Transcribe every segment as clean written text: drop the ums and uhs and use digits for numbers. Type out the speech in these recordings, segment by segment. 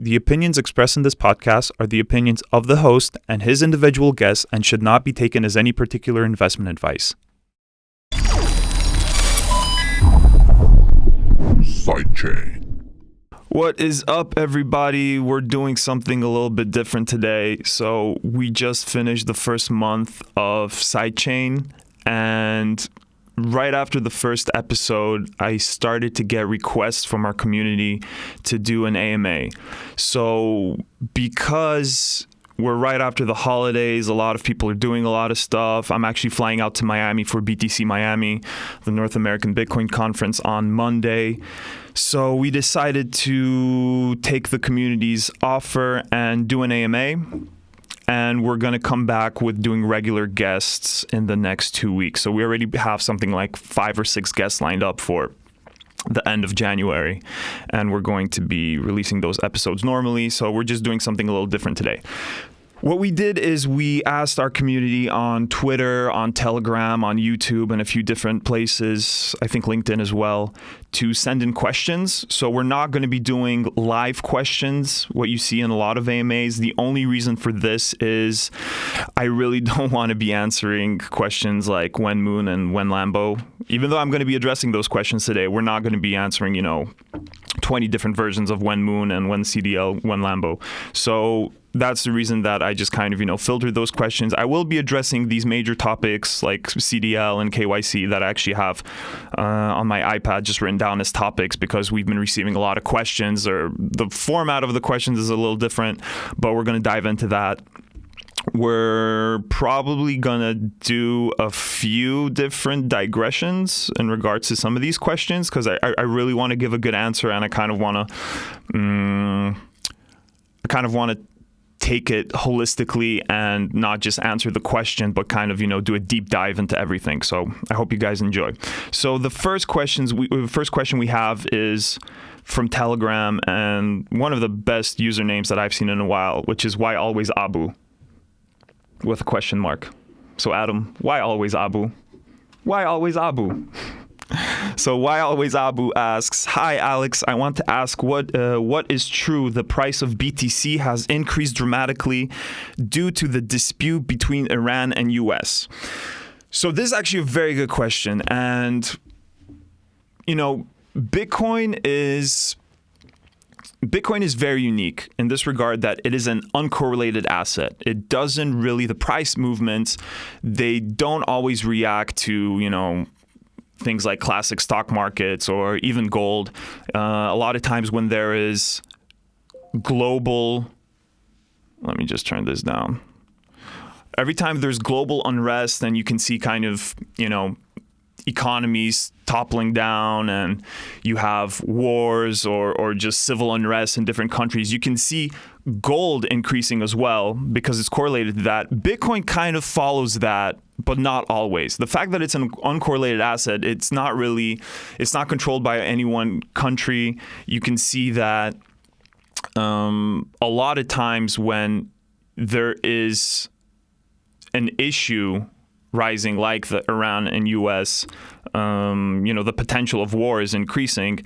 The opinions expressed in this podcast are the opinions of the host and his individual guests and should not be taken as any particular investment advice. SideChain. What is up, everybody? We're doing something a little bit different today. So we just finished the first month of SideChain, and right after the first episode, I started to get requests from our community to do an AMA. So because we're right after the holidays, a lot of people are doing a lot of stuff. I'm actually flying out to Miami for BTC Miami, the North American Bitcoin Conference, on Monday. So we decided to take the community's offer and do an AMA. And we're going to come back with doing regular guests in the next 2 weeks. So we already have something like 5 or 6 guests lined up for the end of January. And we're going to be releasing those episodes normally. So we're just doing something a little different today. What we did is we asked our community on Twitter, on Telegram, on YouTube, and a few different places, I think LinkedIn as well, to send in questions. So we're not going to be doing live questions, what you see in a lot of AMAs. The only reason for this is I really don't want to be answering questions like when Moon and when Lambo. Even though I'm going to be addressing those questions today, we're not going to be answering, 20 different versions of when Moon and when CDL, when Lambo. So that's the reason that I just kind of, filtered those questions. I will be addressing these major topics like CDL and KYC that I actually have on my iPad just written down as topics because we've been receiving a lot of questions, or the format of the questions is a little different, but we're going to dive into that. We're probably going to do a few different digressions in regards to some of these questions because I really want to give a good answer, and I kind of want to take it holistically and not just answer the question, but kind of, do a deep dive into everything. So I hope you guys enjoy. So the first question we have is from Telegram, and one of the best usernames that I've seen in a while, which is why always Abu, with a question mark. So Adam, why always Abu? Why always Abu? So Why Always Abu asks, "Hi Alex, I want to ask what is true? The price of BTC has increased dramatically due to the dispute between Iran and US." So this is actually a very good question, and Bitcoin is very unique in this regard that it is an uncorrelated asset. It doesn't really, the price movements, they don't always react to, things like classic stock markets or even gold. A lot of times when there is global, let me just turn this down. Every time there's global unrest, then you can see kind of, economies toppling down, and you have wars or just civil unrest in different countries. You can see gold increasing as well because it's correlated to that. Bitcoin kind of follows that, but not always. The fact that it's an uncorrelated asset, it's not controlled by any one country. You can see that a lot of times when there is an issue rising like the Iran and US, the potential of war is increasing,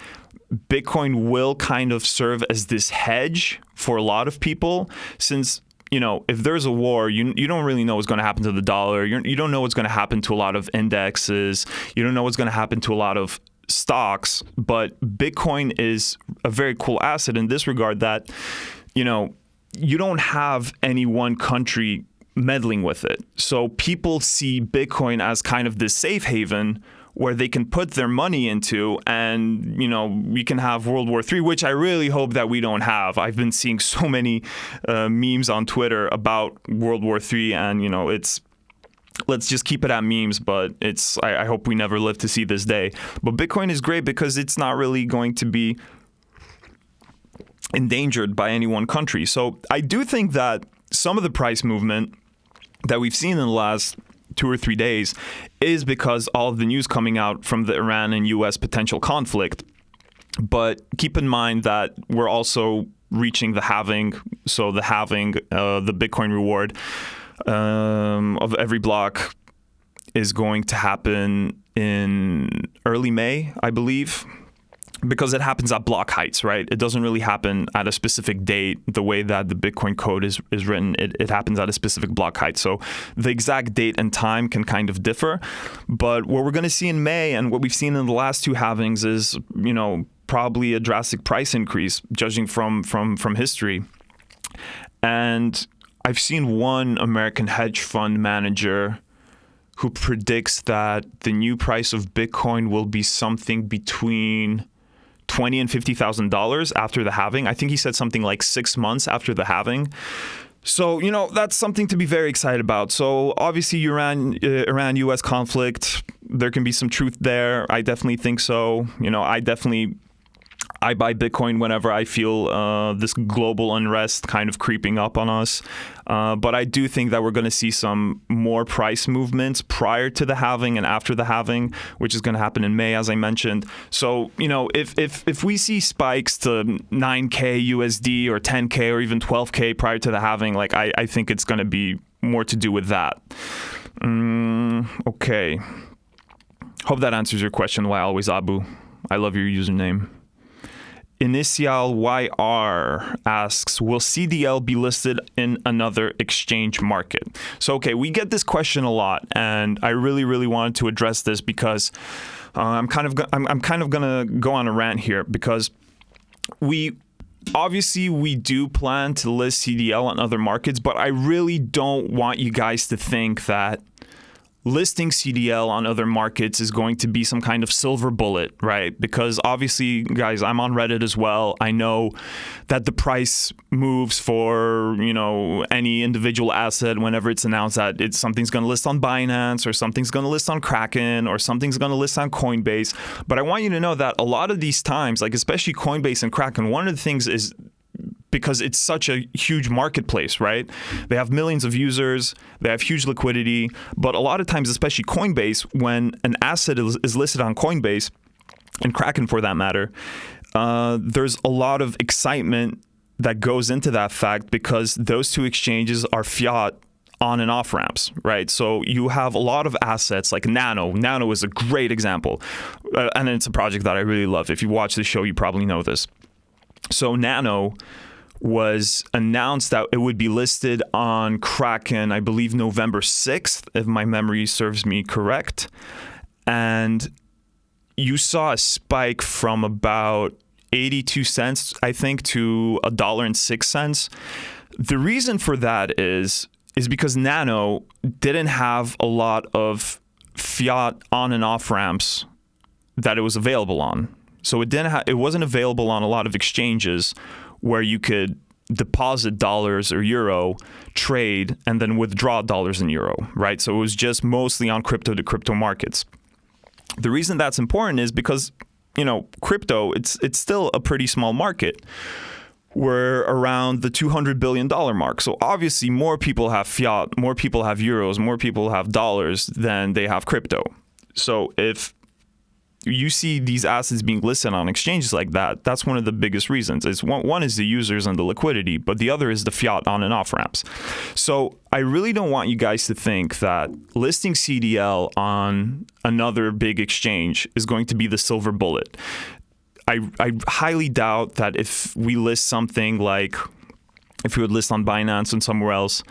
Bitcoin will kind of serve as this hedge for a lot of people, since if there's a war, you don't really know what's going to happen to the dollar. You don't know what's going to happen to a lot of indexes. You don't know what's going to happen to a lot of stocks. But Bitcoin is a very cool asset in this regard that, you don't have any one country meddling with it. So people see Bitcoin as kind of this safe haven where they can put their money into, and we can have World War III, which I really hope that we don't have. I've been seeing so many memes on Twitter about World War III, and let's just keep it at memes, but I hope we never live to see this day. But Bitcoin is great because it's not really going to be endangered by any one country. So I do think that some of the price movement that we've seen in the last 2 or 3 days is because all of the news coming out from the Iran and US potential conflict. But keep in mind that we're also reaching the halving. So the halving, the Bitcoin reward of every block is going to happen in early May, I believe. because it happens at block heights, right? It doesn't really happen at a specific date. The way that the Bitcoin code is written, it happens at a specific block height. So the exact date and time can kind of differ. But what we're going to see in May and what we've seen in the last two halvings is, probably a drastic price increase, judging from history. And I've seen one American hedge fund manager who predicts that the new price of Bitcoin will be something between $20,000 and $50,000 after the halving. I think he said something like 6 months after the halving. So, that's something to be very excited about. So obviously Iran-US conflict, there can be some truth there. I definitely think so. I buy Bitcoin whenever I feel this global unrest kind of creeping up on us. But I do think that we're going to see some more price movements prior to the halving and after the halving, which is going to happen in May, as I mentioned. So, if we see spikes to 9K USD or 10K or even 12K prior to the halving, I think it's going to be more to do with that. Okay. Hope that answers your question. Why always Abu? I love your username. Initial YR asks, will CDL be listed in another exchange market? So, okay, we get this question a lot, and I really, really wanted to address this because I'm kind of gonna go on a rant here, because we do plan to list CDL on other markets, but I really don't want you guys to think that listing CDL on other markets is going to be some kind of silver bullet, right? Because obviously, guys, I'm on Reddit as well. I know that the price moves for, any individual asset whenever it's announced that something's going to list on Binance, or something's going to list on Kraken, or something's going to list on Coinbase. But I want you to know that a lot of these times, especially Coinbase and Kraken, one of the things is, because it's such a huge marketplace, right? They have millions of users, they have huge liquidity, but a lot of times, especially Coinbase, when an asset is listed on Coinbase, and Kraken for that matter, there's a lot of excitement that goes into that fact, because those two exchanges are fiat on and off ramps, right? So you have a lot of assets like Nano. Nano is a great example, and it's a project that I really love. If you watch the show, you probably know this. So Nano was announced that it would be listed on Kraken, I believe November 6th, if my memory serves me correct. And you saw a spike from about 82 cents, I think, to $1.06. The reason for that is because Nano didn't have a lot of fiat on and off ramps that it was available on. So it wasn't available on a lot of exchanges where you could deposit dollars or euro, trade, and then withdraw dollars and euro, right? So it was just mostly on crypto to crypto markets. The reason that's important is because, crypto, it's still a pretty small market. We're around the $200 billion mark. So obviously more people have fiat, more people have euros, more people have dollars than they have crypto. So if you see these assets being listed on exchanges like that, that's one of the biggest reasons. One is the users and the liquidity, but the other is the fiat on and off ramps. So I really don't want you guys to think that listing CDL on another big exchange is going to be the silver bullet. I highly doubt that if we list something like, if we would list on Binance and somewhere else,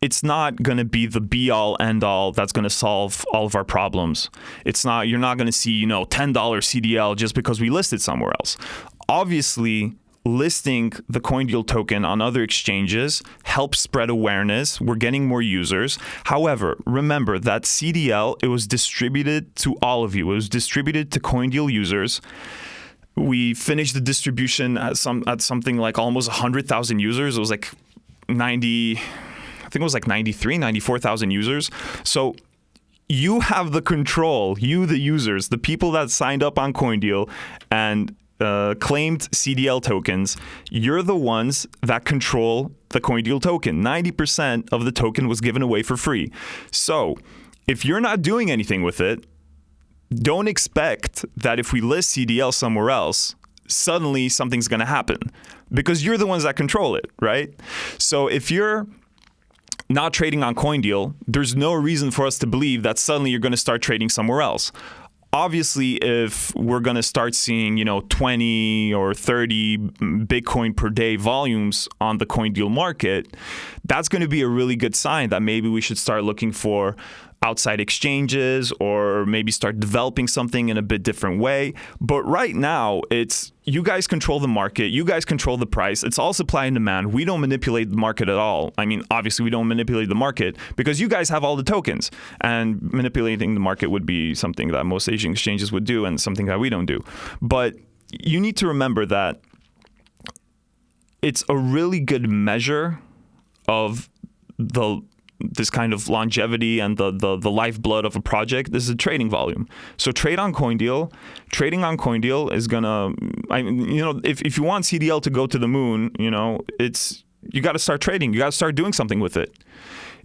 it's not going to be the be-all, end-all that's going to solve all of our problems. You're not going to see, $10 CDL just because we listed somewhere else. Obviously, listing the Coindeal token on other exchanges helps spread awareness. We're getting more users. However, remember that CDL, it was distributed to all of you. It was distributed to Coindeal users. We finished the distribution at something like almost 100,000 users. It was like 94,000 users. So you have the control, you, the users, the people that signed up on Coindeal and claimed CDL tokens, you're the ones that control the Coindeal token. 90% of the token was given away for free. So if you're not doing anything with it, don't expect that if we list CDL somewhere else, suddenly something's going to happen, because you're the ones that control it, right? So if you're not trading on Coindeal, there's no reason for us to believe that suddenly you're going to start trading somewhere else. obviously, if we're going to start seeing, 20 or 30 Bitcoin per day volumes on the Coindeal market, that's going to be a really good sign that maybe we should start looking for outside exchanges or maybe start developing something in a bit different way. But right now, it's you guys control the market. You guys control the price. It's all supply and demand. We don't manipulate the market at all. I mean, obviously, we don't manipulate the market because you guys have all the tokens. And manipulating the market would be something that most Asian exchanges would do and something that we don't do. But you need to remember that it's a really good measure of this kind of longevity and the lifeblood of a project. This is a trading volume. So trade on Coindeal. Trading on Coindeal is gonna, if you want CDL to go to the moon, you got to start trading. You got to start doing something with it.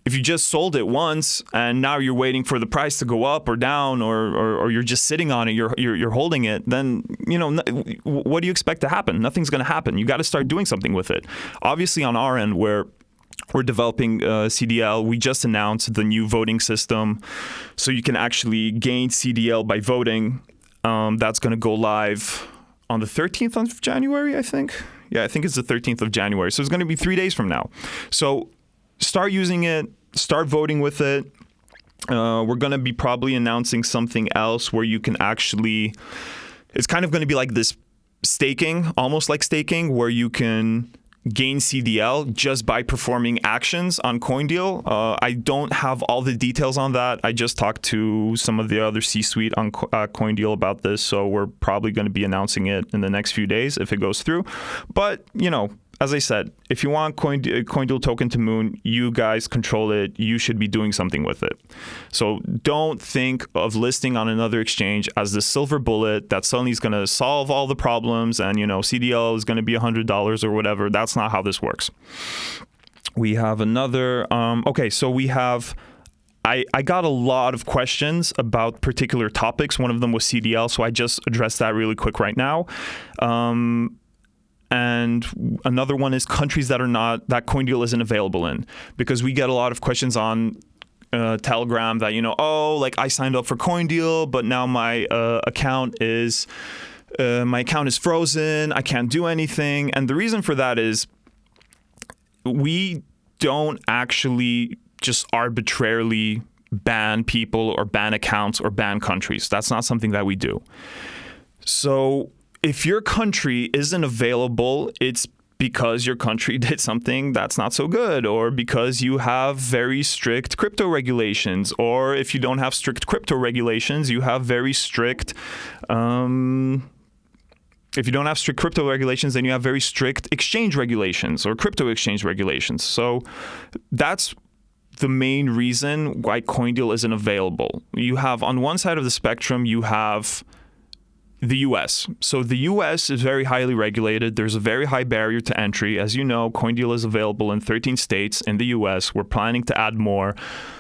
If you just sold it once and now you're waiting for the price to go up or down, or you're just sitting on it, you're holding it, then what do you expect to happen? Nothing's going to happen. You got to start doing something with it. Obviously, on our end, we're developing CDL. We just announced the new voting system, so you can actually gain CDL by voting. That's going to go live on the 13th of January, I think. Yeah, I think it's the 13th of January. So it's going to be 3 days from now. So start using it. Start voting with it. We're going to be probably announcing something else where you can actually... It's kind of going to be like this staking, almost like staking, where you can gain CDL just by performing actions on Coindeal. I don't have all the details on that. I just talked to some of the other C-suite on Coindeal about this, so we're probably going to be announcing it in the next few days if it goes through. But, as I said, if you want Coindeal token to moon, you guys control it. You should be doing something with it. So don't think of listing on another exchange as the silver bullet that suddenly is going to solve all the problems and, CDL is going to be $100 or whatever. That's not how this works. We have another... so we have... I got a lot of questions about particular topics. One of them was CDL, so I just addressed that really quick right now. And another one is countries that Coindeal isn't available in, because we get a lot of questions on Telegram that, I signed up for Coindeal, but now my account is frozen. I can't do anything. And the reason for that is we don't actually just arbitrarily ban people or ban accounts or ban countries. That's not something that we do. So if your country isn't available, it's because your country did something that's not so good, or because you have very strict crypto regulations, or if you don't have strict crypto regulations, you have very strict... if you don't have strict crypto regulations, then you have very strict exchange regulations or crypto exchange regulations. So that's the main reason why Coindeal isn't available. You have, on one side of the spectrum, you have the U.S. So the U.S. is very highly regulated. There's a very high barrier to entry. As you know, Coindeal is available in 13 states in the U.S. We're planning to add more.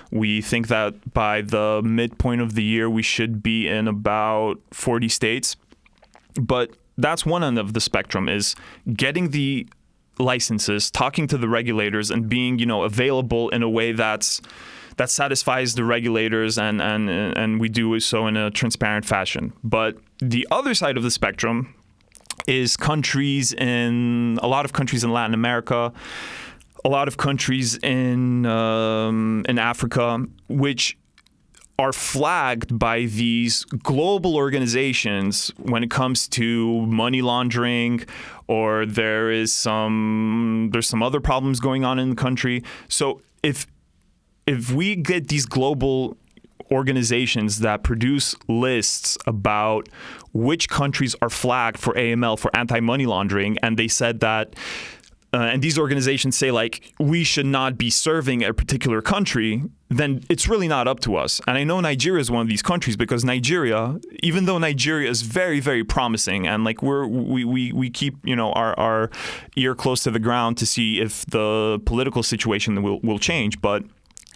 We think that by the midpoint of the year, we should be in about 40 states. But that's one end of the spectrum, is getting the licenses, talking to the regulators, and being, available in a way that satisfies the regulators, and we do so in a transparent fashion. But the other side of the spectrum is a lot of countries in Latin America, a lot of countries in Africa, which are flagged by these global organizations when it comes to money laundering, or there's some other problems going on in the country. So if we get these global organizations that produce lists about which countries are flagged for AML, for anti-money laundering, and they said that, and these organizations say, we should not be serving a particular country, then it's really not up to us. And I know Nigeria is one of these countries, because Nigeria, even though Nigeria is very, very promising, and we keep our ear close to the ground to see if the political situation will change, but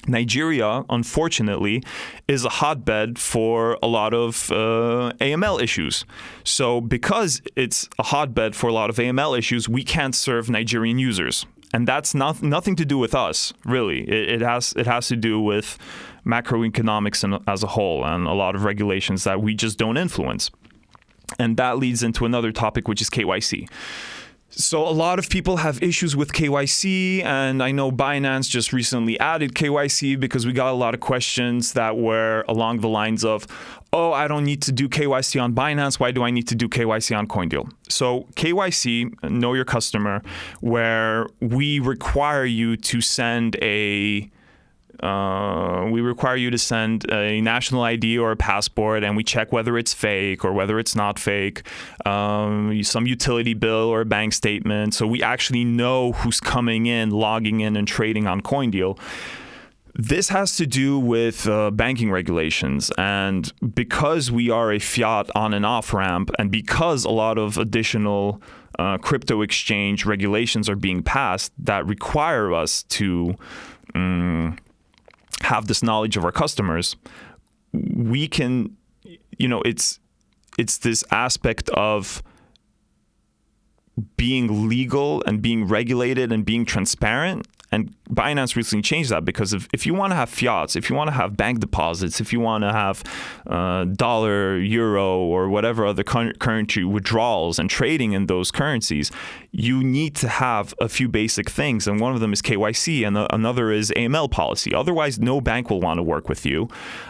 Nigeria, unfortunately, is a hotbed for a lot of AML issues. So because it's a hotbed for a lot of AML issues, we can't serve Nigerian users. And that's nothing to do with us, really. It has to do with macroeconomics as a whole, and a lot of regulations that we just don't influence. And that leads into another topic, which is KYC. So a lot of people have issues with KYC, and I know Binance just recently added KYC because we got a lot of questions that were along the lines of, oh, I don't need to do KYC on Binance. Why do I need to do KYC on Coindeal? So KYC, know your customer, where we require you to send a national ID or a passport, and we check whether it's fake or whether it's not fake, some utility bill or a bank statement. So we actually know who's coming in, logging in, and trading on Coindeal. This has to do with banking regulations. And because we are a fiat on and off ramp, and because a lot of additional crypto exchange regulations are being passed that require us to have this knowledge of our customers, we can, it's this aspect of being legal and being regulated and being transparent. And Binance recently changed that because if you want to have fiats, if you want to have bank deposits, if you want to have dollar, euro, or whatever other currency withdrawals and trading in those currencies, you need to have a few basic things. And one of them is KYC, and another is AML policy. Otherwise, no bank will want to work with you.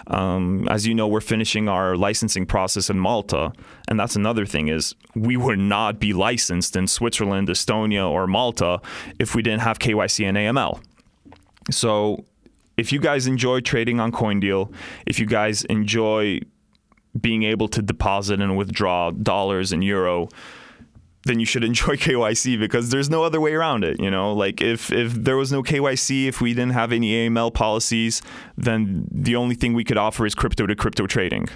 As you know, we're finishing our licensing process in Malta. And that's another thing, is we would not be licensed in Switzerland, Estonia, or Malta if we didn't have KYC and AML. So if you guys enjoy trading on Coindeal, if you guys enjoy being able to deposit and withdraw dollars and euro, then you should enjoy KYC, because there's no other way around it. Like if there was no KYC, if we didn't have any AML policies, then the only thing we could offer is crypto to crypto trading.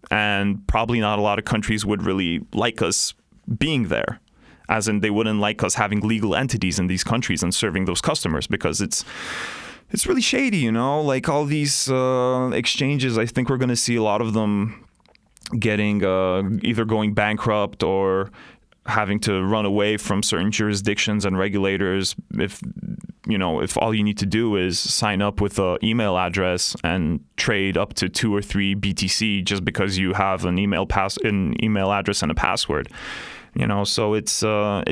And probably not a lot of countries would really like us being there, as in they wouldn't like us having legal entities in these countries and serving those customers, because it's really shady, like all these exchanges. I think we're going to see a lot of them getting either going bankrupt or having to run away from certain jurisdictions and regulators if all you need to do is sign up with an email address and trade up to 2 or 3 BTC just because you have an email address and a password. So it's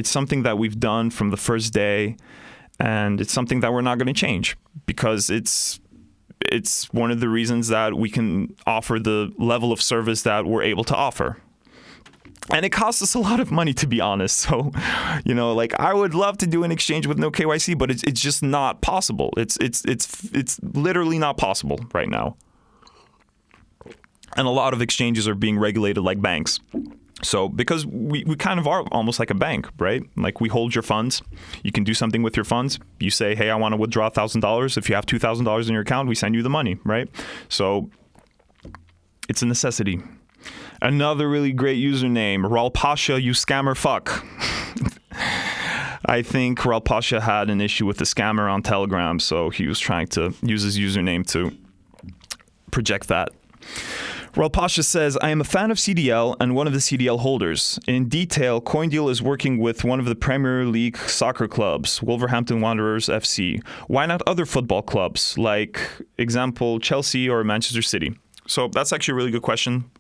something that we've done from the first day, and it's something that we're not going to change, because it's one of the reasons that we can offer the level of service that we're able to offer. And it costs us a lot of money, to be honest. So, I would love to do an exchange with no KYC, but it's just not possible. It's literally not possible right now. And a lot of exchanges are being regulated like banks. So because we kind of are almost like a bank, right? Like, we hold your funds. You can do something with your funds. You say, hey, I want to withdraw $1,000. If you have $2,000 in your account, we send you the money, right? So it's a necessity. Another really great username, Raul Pasha, you scammer fuck. I think Raul Pasha had an issue with the scammer on Telegram, so he was trying to use his username to project that. Raul Pasha says, I am a fan of CDL and one of the CDL holders. In detail, Coindeal is working with one of the Premier League soccer clubs, Wolverhampton Wanderers FC. Why not other football clubs, like, example, Chelsea or Manchester City? So that's actually a really good question.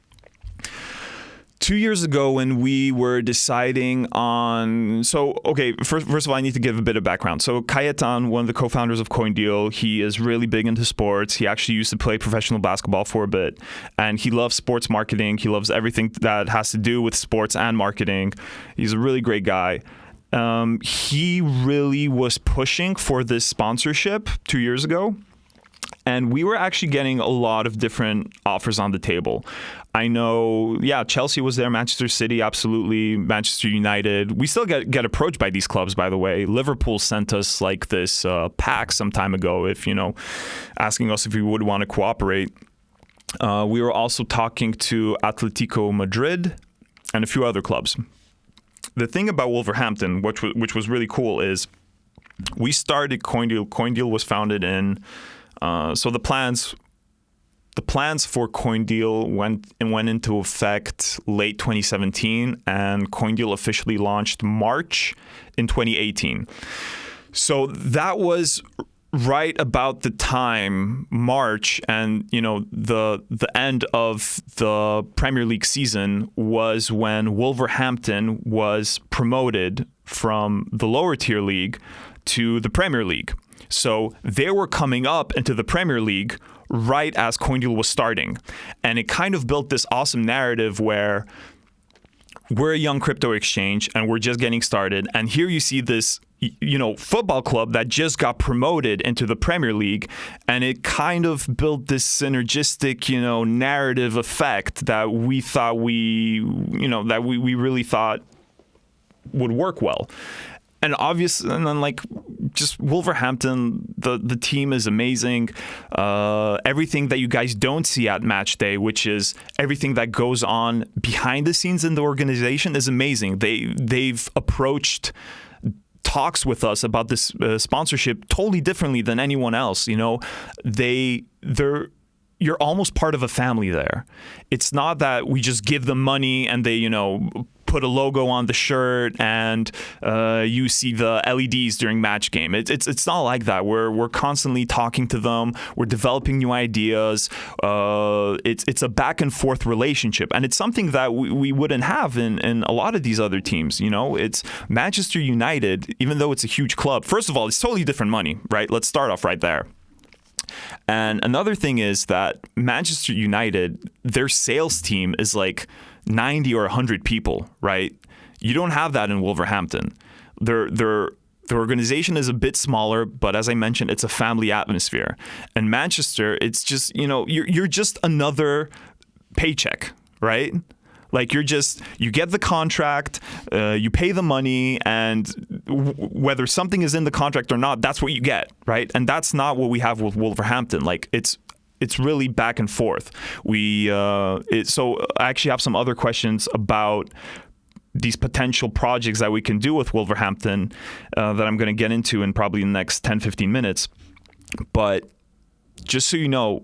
2 years ago, when we were deciding on... First of all, I need to give a bit of background. So Cayetan, one of the co-founders of Coindeal, he is really big into sports. He actually used to play professional basketball for a bit. And he loves sports marketing. He loves everything that has to do with sports and marketing. He's a really great guy. He really was pushing for this sponsorship 2 years ago. And we were actually getting a lot of different offers on the table. I know, Chelsea was there, Manchester City, absolutely, Manchester United. We still get approached by these clubs, by the way. Liverpool sent us like this pack some time ago, asking us if we would want to cooperate. We were also talking to Atletico Madrid and a few other clubs. The thing about Wolverhampton, which was really cool, is we started Coindeal. Coindeal was founded in... So the plans for Coindeal went into effect late 2017, and Coindeal officially launched March in 2018. So that was right about the time, March, and the end of the Premier League season was when Wolverhampton was promoted from the lower tier league to the Premier League. So they were coming up into the Premier League right as Coindeal was starting. And it kind of built this awesome narrative where we're a young crypto exchange and we're just getting started. And here you see this football club that just got promoted into the Premier League, and it kind of built this synergistic, narrative effect that we thought we really thought would work well. And obviously, and then just Wolverhampton, the team is amazing. Everything that you guys don't see at match day, which is everything that goes on behind the scenes in the organization, is amazing. They've approached talks with us about this sponsorship totally differently than anyone else. You're almost part of a family there. It's not that we just give them money and they put a logo on the shirt and you see the LEDs during match game. It's not like that. We're constantly talking to them. We're developing new ideas. It's a back and forth relationship, and it's something that we wouldn't have in a lot of these other teams. It's Manchester United, even though it's a huge club. First of all, it's totally different money, right? Let's start off right there. And another thing is that Manchester United, their sales team is 90 or 100 people, right? You don't have that in Wolverhampton. Their organization is a bit smaller, but as I mentioned, it's a family atmosphere. And Manchester, it's just, you're just another paycheck, right? You get the contract, you pay the money, and whether something is in the contract or not, that's what you get, right? And that's not what we have with Wolverhampton. It's really back and forth. So I actually have some other questions about these potential projects that we can do with Wolverhampton that I'm going to get into in probably the next 10, 15 minutes. But just so you know,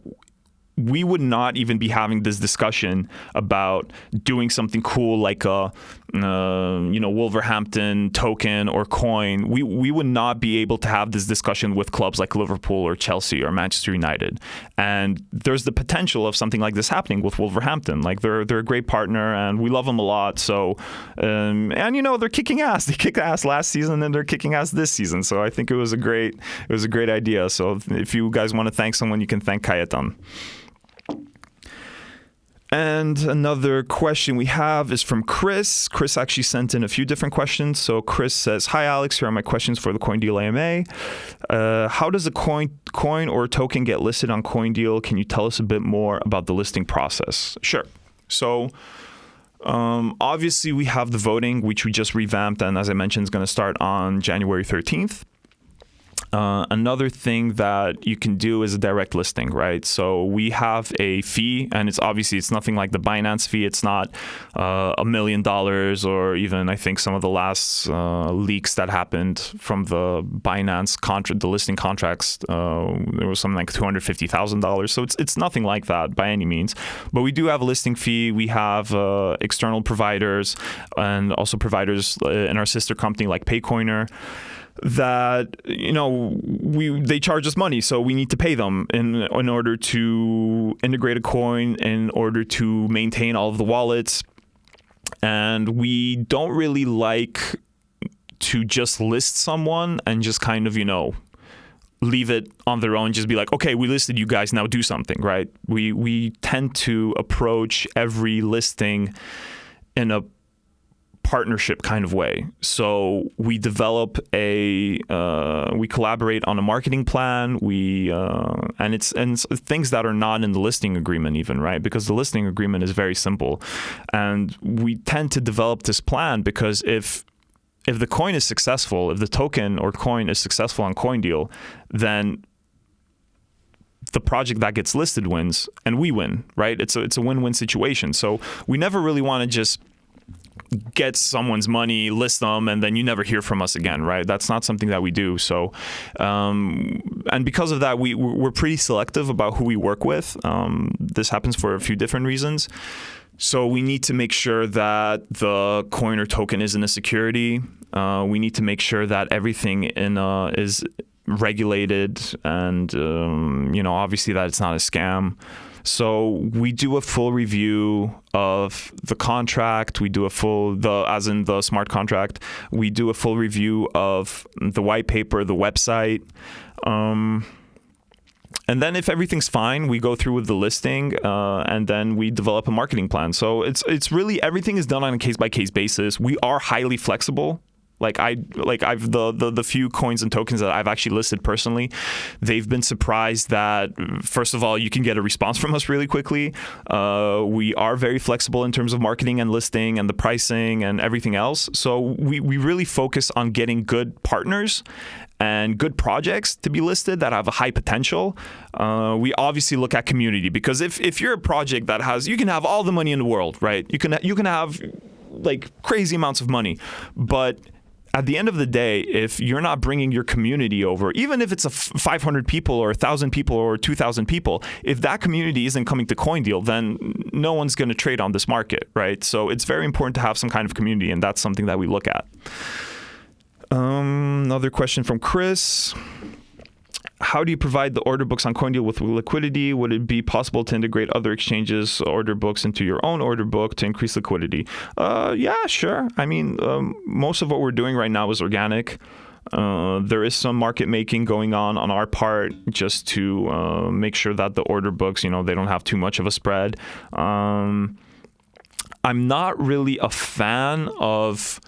we would not even be having this discussion about doing something cool like a Wolverhampton token or coin. We would not be able to have this discussion with clubs like Liverpool or Chelsea or Manchester United. And there's the potential of something like this happening with Wolverhampton. They're a great partner and we love them a lot. So they're kicking ass. They kicked ass last season and they're kicking ass this season. So I think it was a great idea. So if you guys want to thank someone, you can thank Kajetan. And another question we have is from Chris. Chris actually sent in a few different questions. So Chris says, "Hi Alex, here are my questions for the Coindeal AMA. How does a coin or token get listed on Coindeal? Can you tell us a bit more about the listing process?" Sure. So obviously we have the voting, which we just revamped, and as I mentioned, is going to start on January 13th. Another thing that you can do is a direct listing, right? So we have a fee, and it's nothing like the Binance fee. It's not $1 million, or even I think some of the last leaks that happened from the Binance contract, the listing contracts, there was something like $250,000. So it's nothing like that by any means. But we do have a listing fee. We have external providers and also providers in our sister company like Paycoiner that they charge us money, so we need to pay them in order to integrate a coin, in order to maintain all of the wallets. And we don't really like to just list someone and just kind of leave it on their own, just be like, okay, we listed you guys, now do something, right? We tend to approach every listing in a partnership kind of way. So we develop we collaborate on a marketing plan. And it's things that are not in the listing agreement even, right? Because the listing agreement is very simple. And we tend to develop this plan because if the coin is successful, if the token or coin is successful on Coindeal, then the project that gets listed wins and we win, right? It's a win-win situation. So we never really want to just get someone's money, list them, and then you never hear from us again, right? That's not something that we do. So, and because of that, we're pretty selective about who we work with. This happens for a few different reasons. So we need to make sure that the coin or token isn't a security. We need to make sure that everything is regulated, and obviously that it's not a scam. So we do a full review of the contract. We do as in the smart contract. We do a full review of the white paper, the website. And then if everything's fine, we go through with the listing, and then we develop a marketing plan. So it's really, everything is done on a case-by-case basis. We are highly flexible. I've the few coins and tokens that I've actually listed personally, they've been surprised that, first of all, you can get a response from us really quickly. We are very flexible in terms of marketing and listing and the pricing and everything else. So we really focus on getting good partners and good projects to be listed that have a high potential. We obviously look at community, because if you're a project that you can have all the money in the world, right? You can have like crazy amounts of money, but at the end of the day, if you're not bringing your community over, even if it's 500 people or 1,000 people or 2,000 people, if that community isn't coming to Coindeal, then no one's going to trade on this market, right? So it's very important to have some kind of community, and that's something that we look at. Another question from Chris. How do you provide the order books on Coindeal with liquidity? Would it be possible to integrate other exchanges' order books into your own order book to increase liquidity? Yeah, sure. I mean, most of what we're doing right now is organic. There is some market making going on our part, just to make sure that the order books, they don't have too much of a spread. I'm not really a fan of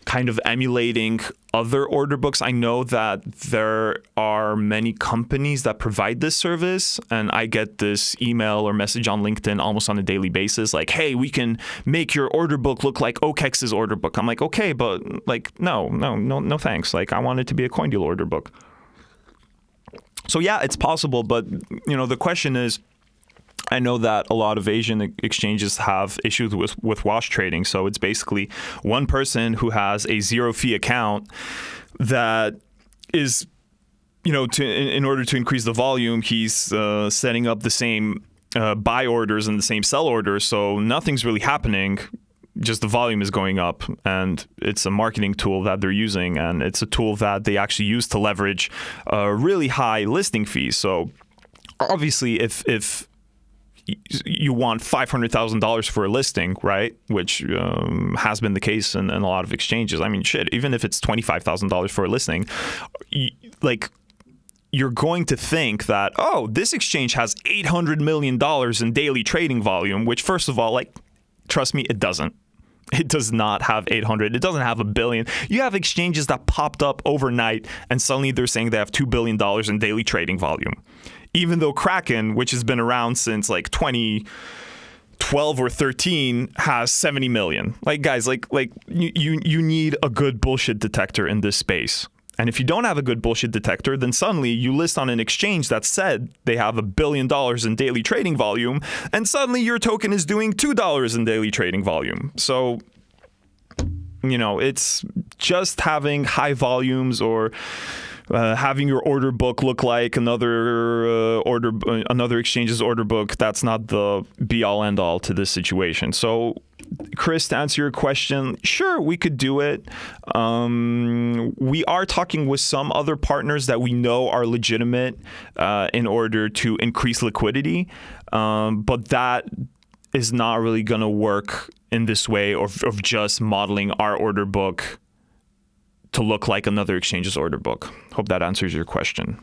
kind of emulating other order books. I know that there are many companies that provide this service, and I get this email or message on LinkedIn almost on a daily basis, like, hey, we can make your order book look like OKEX's order book. I'm like, okay, but no thanks. Like, I want it to be a Coindeal order book. So yeah, it's possible, but the question is, I know that a lot of Asian exchanges have issues with wash trading. So it's basically one person who has a zero fee account that is, in order to increase the volume, he's setting up the same buy orders and the same sell orders. So nothing's really happening. Just the volume is going up, and it's a marketing tool that they're using, and it's a tool that they actually use to leverage really high listing fees. So obviously, if you want $500,000 for a listing, right? Which has been the case in a lot of exchanges. I mean, shit, even if it's $25,000 for a listing, you're going to think that, oh, this exchange has $800 million in daily trading volume, which, first of all, trust me, it doesn't. It does not have 800. It doesn't have a billion. You have exchanges that popped up overnight, and suddenly they're saying they have $2 billion in daily trading volume. Even though Kraken, which has been around since 2012 or 13, has 70 million. Guys, you need a good bullshit detector in this space. And if you don't have a good bullshit detector, then suddenly you list on an exchange that said they have $1 billion in daily trading volume, and suddenly your token is doing $2 in daily trading volume. So, it's just having high volumes or having your order book look like another exchange's order book. That's not the be-all, end-all to this situation. So, Chris, to answer your question, sure, we could do it. We are talking with some other partners that we know are legitimate in order to increase liquidity, but that is not really going to work in this way of just modeling our order book to look like another exchange's order book. Hope that answers your question.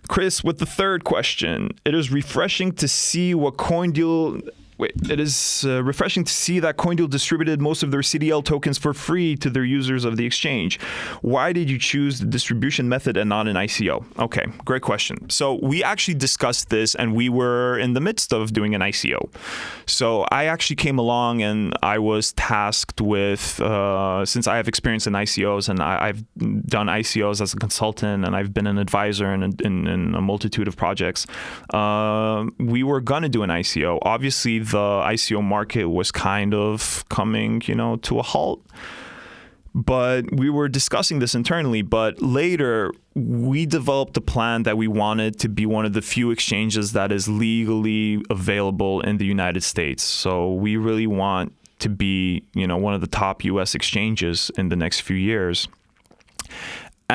Chris, with the third question, it is refreshing to see that Coindeal distributed most of their CDL tokens for free to their users of the exchange. Why did you choose the distribution method and not an ICO? Okay, great question. So we actually discussed this, and we were in the midst of doing an ICO. So I actually came along, and I was tasked with, since I have experience in ICOs, and I've done ICOs as a consultant, and I've been an advisor in a multitude of projects, we were going to do an ICO. Obviously, the ICO market was kind of coming, to a halt. But we were discussing this internally. But later, we developed a plan that we wanted to be one of the few exchanges that is legally available in the United States. So we really want to be, one of the top U.S. exchanges in the next few years.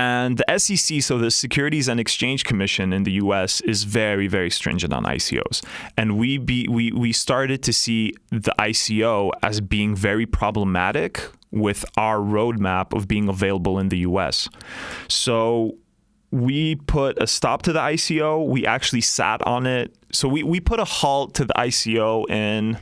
And the SEC, so the Securities and Exchange Commission in the U.S., is very, very stringent on ICOs. And we started to see the ICO as being very problematic with our roadmap of being available in the U.S. So we put a stop to the ICO. We actually sat on it. So we put a halt to the ICO in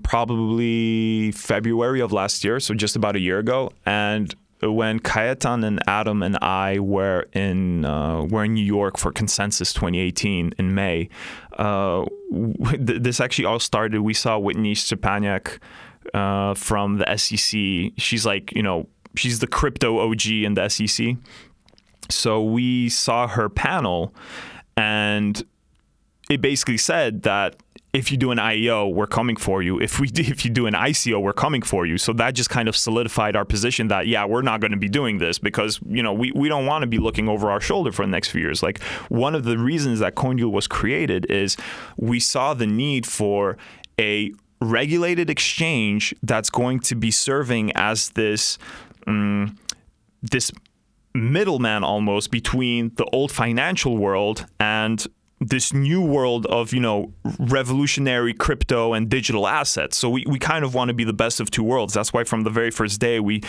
probably February of last year, so just about a year ago. And when Kajetan and Adam and I were in New York for Consensus 2018 in May, this actually all started. We saw Whitney Szczepaniak from the SEC. She's like, she's the crypto OG in the SEC. So we saw her panel, and it basically said that if you do an IEO, we're coming for you. If you do an ICO, we're coming for you. So that just kind of solidified our position that, yeah, we're not going to be doing this because, we don't want to be looking over our shoulder for the next few years. Like, one of the reasons that Coindeal was created is we saw the need for a regulated exchange that's going to be serving as this middleman almost between the old financial world and this new world of, revolutionary crypto and digital assets. So we kind of want to be the best of two worlds. That's why from the very first day, we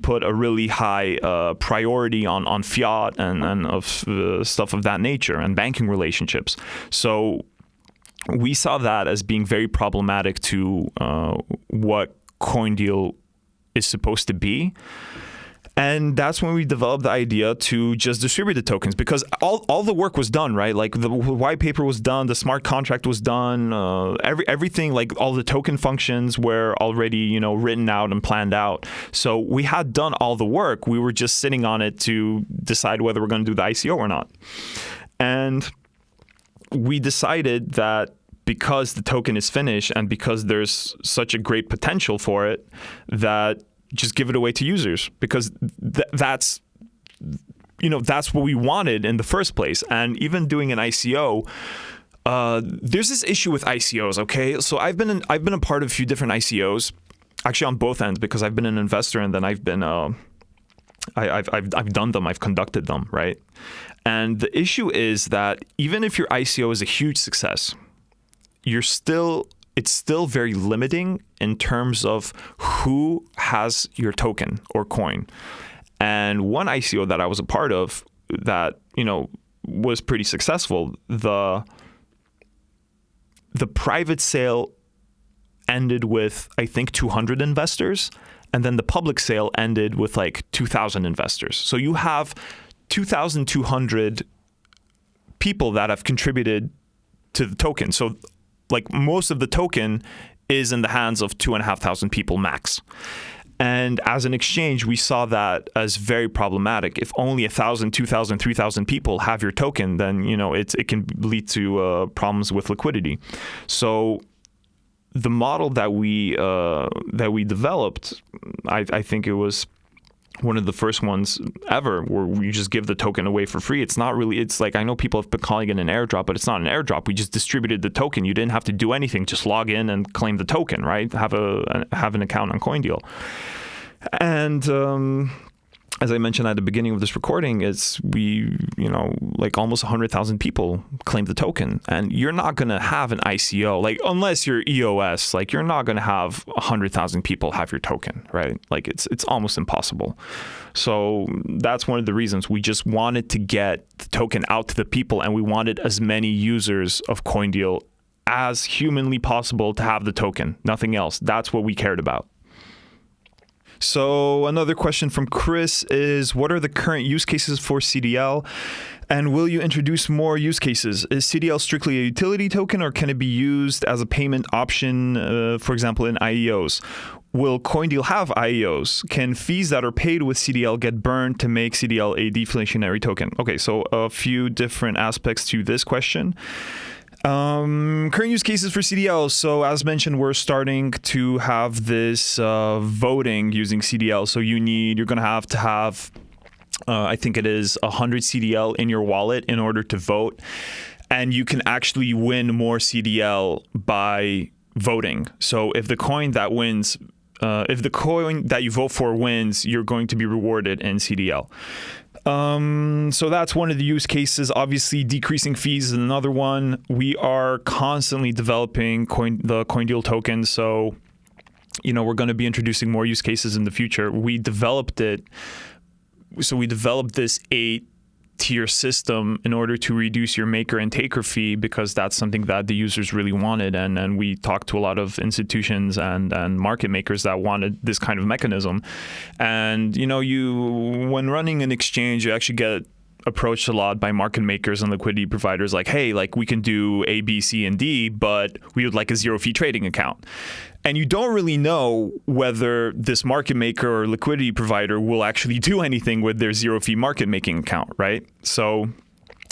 put a really high priority on fiat and of stuff of that nature and banking relationships. So we saw that as being very problematic to what Coindeal is supposed to be. And that's when we developed the idea to just distribute the tokens, because all the work was done, right? Like, the white paper was done, the smart contract was done, everything, like all the token functions were already, written out and planned out. So we had done all the work. We were just sitting on it to decide whether we're going to do the ICO or not. And we decided that because the token is finished and because there's such a great potential for it, that just give it away to users, because that's what we wanted in the first place. And even doing an ICO, there's this issue with ICOs. Okay, so I've been a part of a few different ICOs, actually on both ends, because I've been an investor and then I've been I've done them, I've conducted them, right? And the issue is that even if your ICO is a huge success, it's still very limiting in terms of who has your token or coin. And one ICO that I was a part of that, was pretty successful, the private sale ended with, I think, 200 investors, and then the public sale ended with like 2,000 investors. So you have 2,200 people that have contributed to the token. So like, most of the token is in the hands of 2,500 people max. And as an exchange, we saw that as very problematic. If only 1,000, 2,000, 3,000 people have your token, then it can lead to problems with liquidity. So the model that we developed, I think it was one of the first ones ever where we just give the token away for free. It's not really, it's like, I know people have been calling it an airdrop, but it's not an airdrop. We just distributed the token. You didn't have to do anything. Just log in and claim the token, right? Have an account on Coindeal. And as I mentioned at the beginning of this recording, like almost 100,000 people claimed the token. And you're not going to have an ICO, like, unless you're EOS, like, you're not going to have 100,000 people have your token, right? Like, it's almost impossible. So that's one of the reasons we just wanted to get the token out to the people, and we wanted as many users of Coindeal as humanly possible to have the token. Nothing else. That's what we cared about. So another question from Chris is, what are the current use cases for CDL? And will you introduce more use cases? Is CDL strictly a utility token, or can it be used as a payment option, for example, in IEOs? Will Coindeal have IEOs? Can fees that are paid with CDL get burned to make CDL a deflationary token? Okay, so a few different aspects to this question. Current use cases for CDL. So as mentioned, we're starting to have this voting using CDL. So you're going to have I think it is 100 CDL in your wallet in order to vote. And you can actually win more CDL by voting. So if the coin that wins if the coin that you vote for wins, you're going to be rewarded in CDL. So that's one of the use cases. Obviously, decreasing fees is another one. We are constantly developing the Coindeal token. So, we're going to be introducing more use cases in the future. We developed this 8-tier system in order to reduce your maker and taker fee, because that's something that the users really wanted. And we talked to a lot of institutions and market makers that wanted this kind of mechanism. And, when running an exchange, you actually get approached a lot by market makers and liquidity providers like, hey, we can do A, B, C, and D, but we would like a zero fee trading account. And you don't really know whether this market maker or liquidity provider will actually do anything with their zero fee market making account, right? So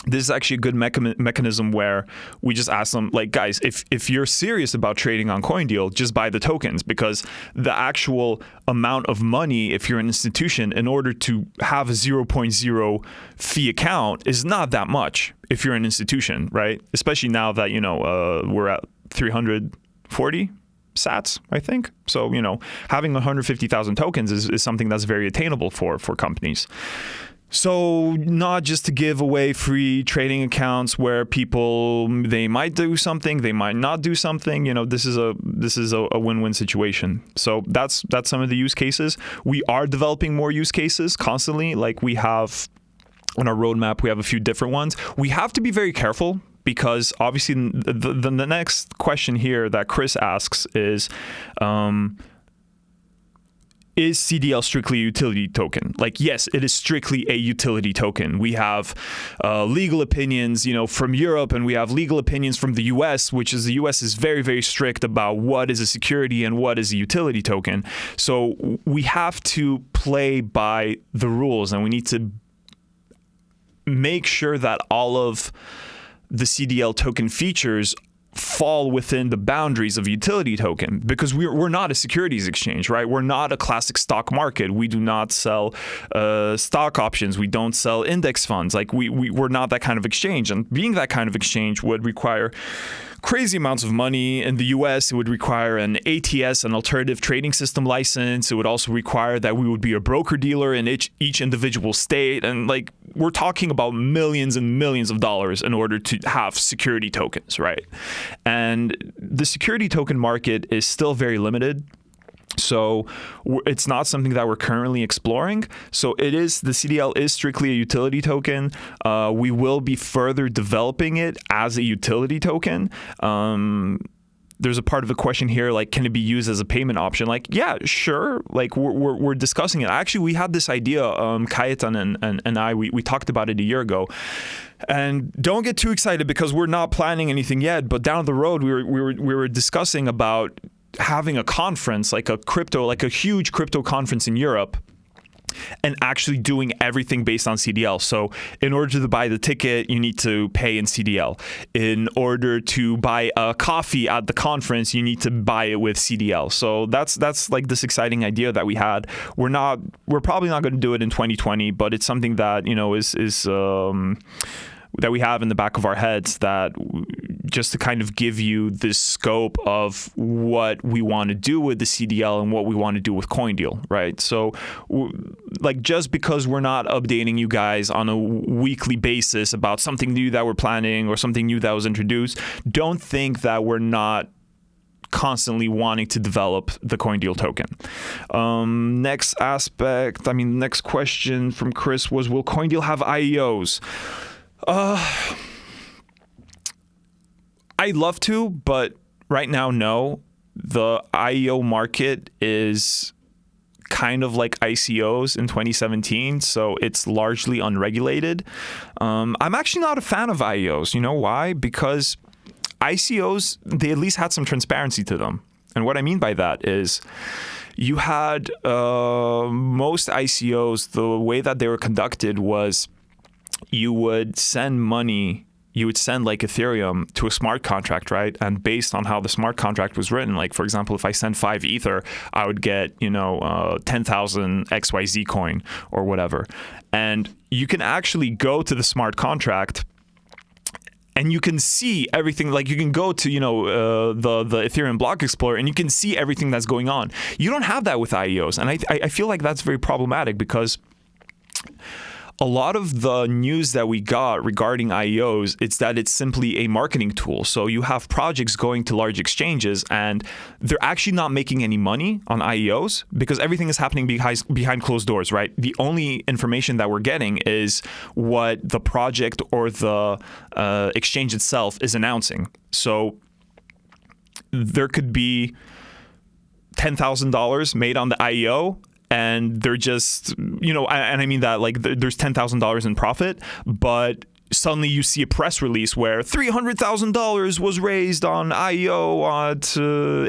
this is actually a good mechanism where we just ask them, guys, if you're serious about trading on Coindeal, just buy the tokens, because the actual amount of money, if you're an institution, in order to have a 0.0 fee account is not that much if you're an institution, right? Especially now that, we're at 340 sats, I think. So, having 150,000 tokens is something that's very attainable for companies. So not just to give away free trading accounts where people, they might do something, they might not do something. This is a win-win situation. So that's some of the use cases. We are developing more use cases constantly. We have on our roadmap, we have a few different ones. We have to be very careful, because obviously the next question here that Chris asks is CDL strictly a utility token? Yes, it is strictly a utility token. We have legal opinions, from Europe, and we have legal opinions from the US, which is the US is very, very strict about what is a security and what is a utility token. So we have to play by the rules, and we need to make sure that all of the CDL token features fall within the boundaries of a utility token, because we're not a securities exchange, right? We're not a classic stock market. We do not sell stock options. We don't sell index funds. We're not that kind of exchange. And being that kind of exchange would require crazy amounts of money. In the US, it would require an ATS, an alternative trading system license. It would also require that we would be a broker dealer in each individual state. And we're talking about millions and millions of dollars in order to have security tokens, right? And the security token market is still very limited. So it's not something that we're currently exploring. So the CDL is strictly a utility token. We will be further developing it as a utility token. There's a part of the question here, can it be used as a payment option? Yeah, sure. We're discussing it. Actually, we had this idea, Kajetan and I, we talked about it a year ago. And don't get too excited, because we're not planning anything yet. But down the road, we were discussing about having a conference, a huge crypto conference in Europe, and actually doing everything based on CDL. So in order to buy the ticket, you need to pay in CDL. In order to buy a coffee at the conference, you need to buy it with CDL. So that's this exciting idea that we had. We're probably not going to do it in 2020, but it's something that, is that we have in the back of our heads, that just to kind of give you this scope of what we want to do with the CDL and what we want to do with Coindeal, right? So just because we're not updating you guys on a weekly basis about something new that we're planning or something new that was introduced, don't think that we're not constantly wanting to develop the Coindeal token. Next question from Chris was, will Coindeal have IEOs? I'd love to, but right now, no. The IEO market is kind of like ICOs in 2017, so it's largely unregulated. I'm actually not a fan of IEOs. You know why? Because ICOs, they at least had some transparency to them. And what I mean by that is, you had most ICOs, the way that they were conducted was, you would send money, you would send Ethereum to a smart contract, right? And based on how the smart contract was written, for example, if I send 5 Ether, I would get, 10,000 XYZ coin or whatever. And you can actually go to the smart contract and you can see everything. Like you can go to the Ethereum block explorer and you can see everything that's going on. You don't have that with IEOs, and I feel like that's very problematic because a lot of the news that we got regarding IEOs, it's that it's simply a marketing tool. So you have projects going to large exchanges and they're actually not making any money on IEOs because everything is happening behind closed doors, right? The only information that we're getting is what the project or the exchange itself is announcing. So there could be $10,000 made on the IEO, and they're just, and I mean that like there's $10,000 in profit, but suddenly you see a press release where $300,000 was raised on IEO at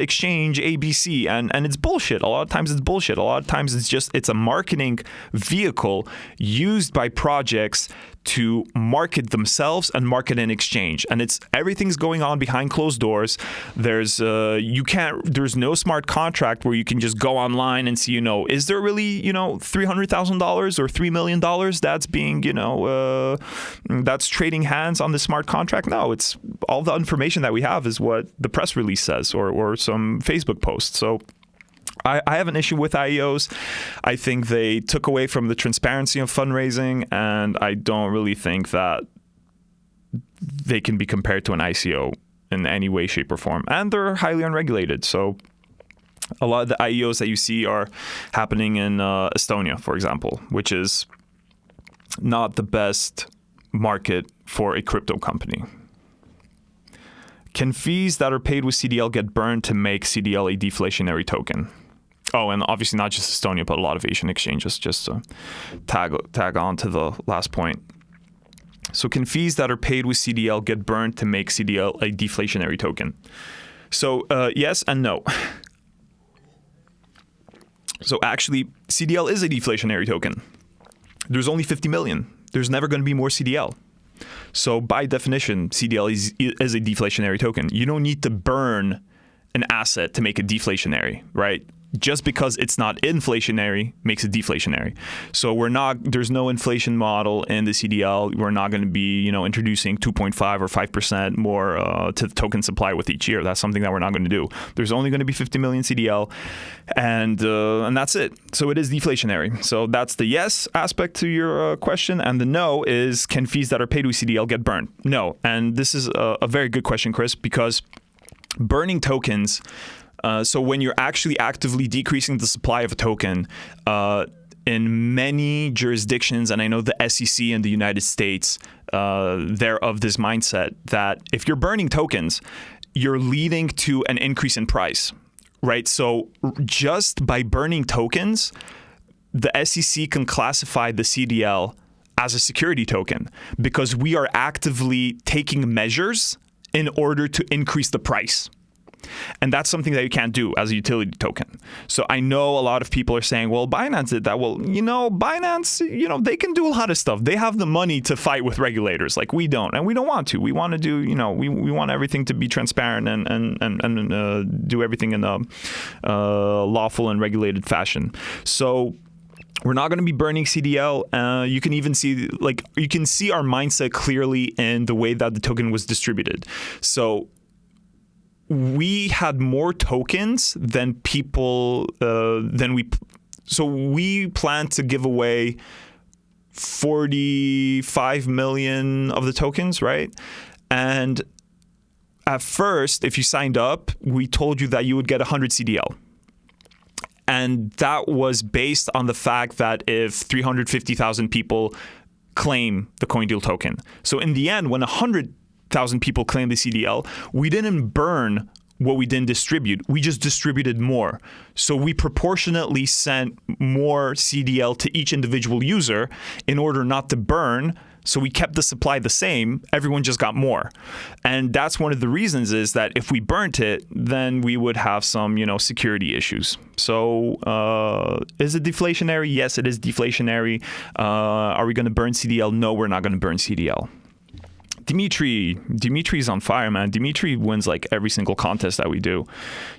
exchange ABC, and it's bullshit. A lot of times it's bullshit. A lot of times it's a marketing vehicle used by projects to market themselves and market an exchange, and everything's going on behind closed doors. There's no smart contract where you can just go online and see, is there really $300,000 or $3 million that's being that's trading hands on the smart contract. No, it's all the information that we have is what the press release says or some Facebook post. So I have an issue with IEOs. I think they took away from the transparency of fundraising, and I don't really think that they can be compared to an ICO in any way, shape, or form. And they're highly unregulated. So a lot of the IEOs that you see are happening in Estonia, for example, which is not the best market for a crypto company. Can fees that are paid with CDL get burned to make CDL a deflationary token? Oh, and obviously not just Estonia, but a lot of Asian exchanges, just to tag on to the last point. So can fees that are paid with CDL get burned to make CDL a deflationary token? So yes and no. So actually, CDL is a deflationary token. There's only 50 million. There's never going to be more CDL. So by definition, CDL is a deflationary token. You don't need to burn an asset to make it deflationary, right? Just because it's not inflationary makes it deflationary. So there's no inflation model in the CDL. We're not going to be, introducing 2.5 or 5% more to the token supply with each year. That's something that we're not going to do. There's only going to be 50 million CDL, and that's it. So it is deflationary. So that's the yes aspect to your question, and the no is, can fees that are paid with CDL get burned? No, and this is a very good question, Chris, because burning tokens. So when you're actually actively decreasing the supply of a token, in many jurisdictions, and I know the SEC in the United States, they're of this mindset that if you're burning tokens, you're leading to an increase in price, right? So just by burning tokens, the SEC can classify the CDL as a security token because we are actively taking measures in order to increase the price. And that's something that you can't do as a utility token. So I know a lot of people are saying, well, Binance did that. Well, Binance, they can do a lot of stuff. They have the money to fight with regulators. Like we don't, and we don't want to. We want to do, we want everything to be transparent and do everything in a lawful and regulated fashion. So we're not going to be burning CDL. You can even see, you can see our mindset clearly in the way that the token was distributed. So we had more tokens than people so we plan to give away 45 million of the tokens, right? And at first, if you signed up, we told you that you would get 100 CDL. And that was based on the fact that if 350,000 people claim the Coindeal token. So in the end, when 100,000 people claim the CDL, we didn't burn what we didn't distribute. We just distributed more. So we proportionately sent more CDL to each individual user in order not to burn. So we kept the supply the same. Everyone just got more. And that's one of the reasons is that if we burnt it, then we would have some, security issues. So is it deflationary? Yes, it is deflationary. Are we going to burn CDL? No, we're not going to burn CDL. Dimitri's on fire, man. Dimitri wins every single contest that we do.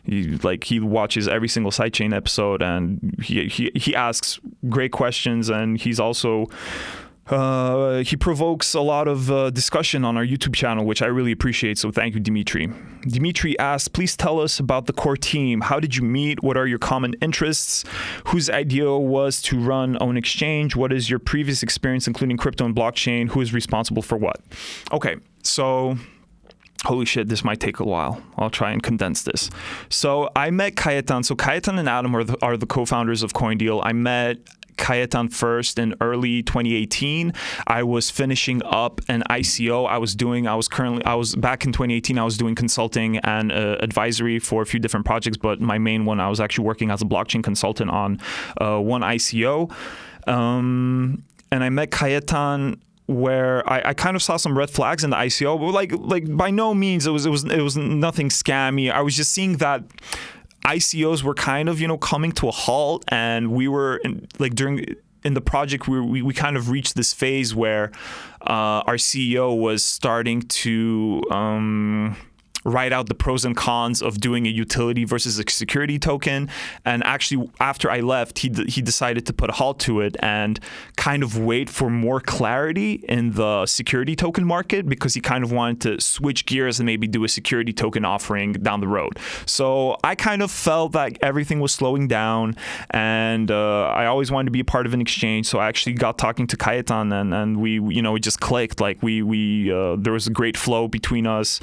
He watches every single SideChain episode, and he asks great questions, and he's also He provokes a lot of discussion on our YouTube channel, which I really appreciate. So thank you, Dimitri. Dimitri asked, please tell us about the core team. How did you meet? What are your common interests? Whose idea was to run own exchange? What is your previous experience, including crypto and blockchain? Who is responsible for what? Okay, so holy shit, this might take a while. I'll try and condense this. So I met Cayetan. So Cayetan and Adam are the co-founders of Coindeal. I met Cayetan first in early 2018. I was finishing up an ICO I was back in 2018, I was doing consulting and advisory for a few different projects, but my main one, I was actually working as a blockchain consultant on one ICO. And I met Cayetan where I kind of saw some red flags in the ICO, but like by no means it was nothing scammy. I was just seeing that ICOs were kind of, coming to a halt, and we were in the project we kind of reached this phase where our CEO was starting to write out the pros and cons of doing a utility versus a security token. And actually, after I left, he decided to put a halt to it and kind of wait for more clarity in the security token market, because he kind of wanted to switch gears and maybe do a security token offering down the road. So I kind of felt that everything was slowing down, and I always wanted to be a part of an exchange. So I actually got talking to Cayetan, and we just clicked. Like there was a great flow between us.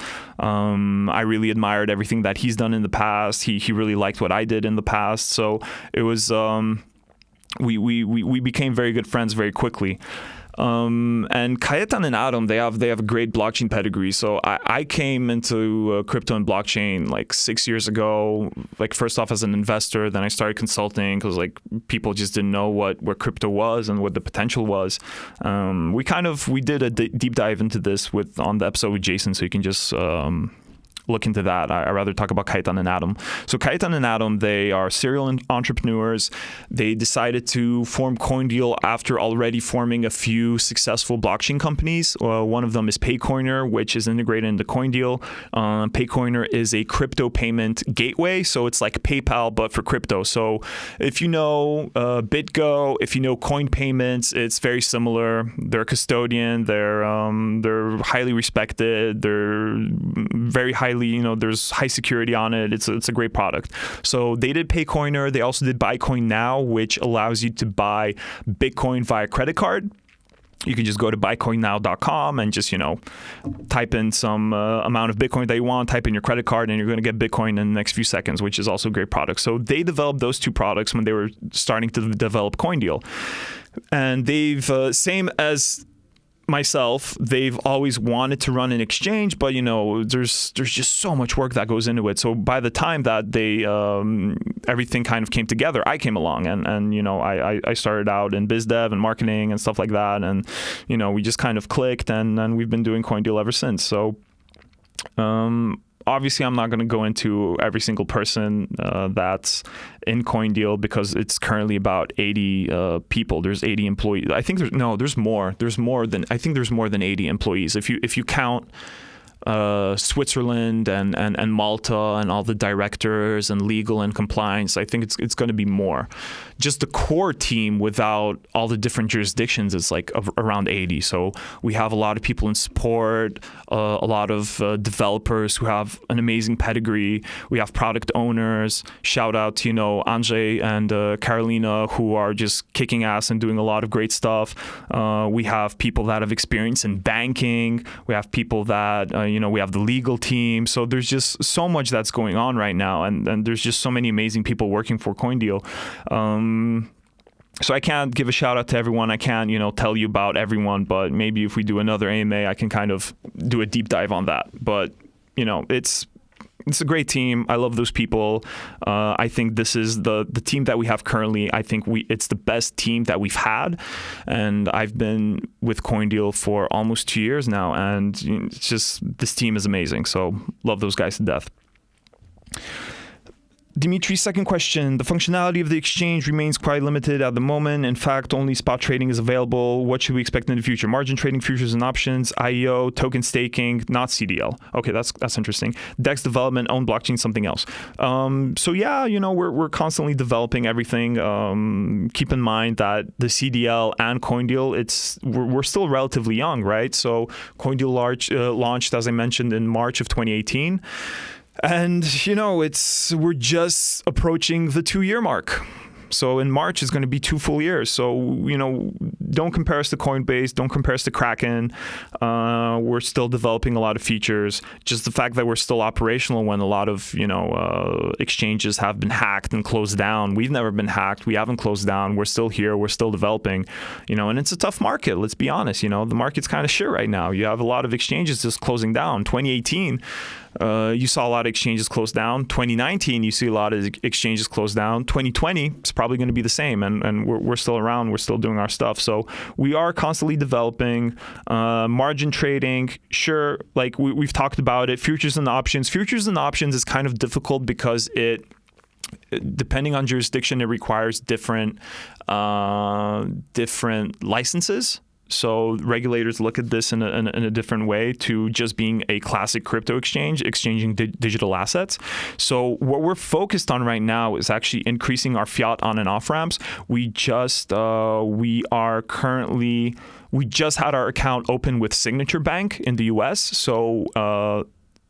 I really admired everything that he's done in the past. He really liked what I did in the past. So it was we became very good friends very quickly. And Cayetan and Adam, they have a great blockchain pedigree. So I came into crypto and blockchain like 6 years ago, like first off as an investor, then I started consulting because like people just didn't know what crypto was and what the potential was. We did a deep dive into this on the episode with Jason, so you can just look into that. I'd rather talk about Cayetan and Adam. So Cayetan and Adam, they are serial entrepreneurs. They decided to form Coindeal after already forming a few successful blockchain companies. One of them is Paycoiner, which is integrated into Coindeal. Paycoiner is a crypto payment gateway, so it's like PayPal but for crypto. So if you know BitGo, if you know Coin Payments, it's very similar. They're a custodian. They're highly respected. They're very highly, there's high security on it. It's a great product. So they did Paycoiner. They also did Buycoin Now, which allows you to buy Bitcoin via credit card. You can just go to buycoinnow.com and just, type in some amount of Bitcoin that you want, type in your credit card, and you're going to get Bitcoin in the next few seconds, which is also a great product. So they developed those two products when they were starting to develop Coindeal. And they've, same as myself, they've always wanted to run an exchange, but there's just so much work that goes into it. So by the time that they everything kind of came together, I came along and I started out in biz dev and marketing and stuff like that, and we just kind of clicked, and we've been doing Coindeal ever since. So obviously, I'm not going to go into every single person that's in Coindeal, because it's currently about 80 people. There's 80 employees. I think there's more. There's more than 80 employees. If you count Switzerland and Malta and all the directors and legal and compliance, I think it's going to be more. Just the core team without all the different jurisdictions is like around 80. So we have a lot of people in support, a lot of developers who have an amazing pedigree. We have product owners. Shout out to Andrzej and Carolina, who are just kicking ass and doing a lot of great stuff. We have people that have experience in banking. We have people that we have the legal team. So there's just so much that's going on right now, and there's just so many amazing people working for Coindeal. So I can't give a shout out to everyone. I can't, tell you about everyone, but maybe if we do another AMA, I can kind of do a deep dive on that. But, it's a great team. I love those people. I think this is the team that we have currently. I think it's the best team that we've had. And I've been with Coindeal for almost 2 years now. And it's just, this team is amazing. So love those guys to death. Dimitri's second question. The functionality of the exchange remains quite limited at the moment. In fact, only spot trading is available. What should we expect in the future? Margin trading, futures and options, IEO, token staking, not CDL. Okay, that's interesting. DEX development, own blockchain, something else. So yeah, we're constantly developing everything. Keep in mind that the CDL and Coindeal, we're still relatively young, right? So Coindeal launched, as I mentioned, in March of 2018. And, we're just approaching the 2-year mark. So in March, it's going to be 2 full years. So, don't compare us to Coinbase. Don't compare us to Kraken. We're still developing a lot of features. Just the fact that we're still operational when a lot of, exchanges have been hacked and closed down. We've never been hacked. We haven't closed down. We're still here. We're still developing, and it's a tough market. Let's be honest. The market's kind of shit right now. You have a lot of exchanges just closing down. 2018, you saw a lot of exchanges close down. 2019, you see a lot of exchanges close down. 2020, it's probably going to be the same. And we're still around. We're still doing our stuff. So we are constantly developing. Margin trading, sure, like we've talked about it. Futures and options. Futures and options is kind of difficult because depending on jurisdiction, it requires different licenses. So regulators look at this in a different way to just being a classic crypto exchange, exchanging digital assets. So what we're focused on right now is actually increasing our fiat on and off ramps. We just had our account open with Signature Bank in the US. So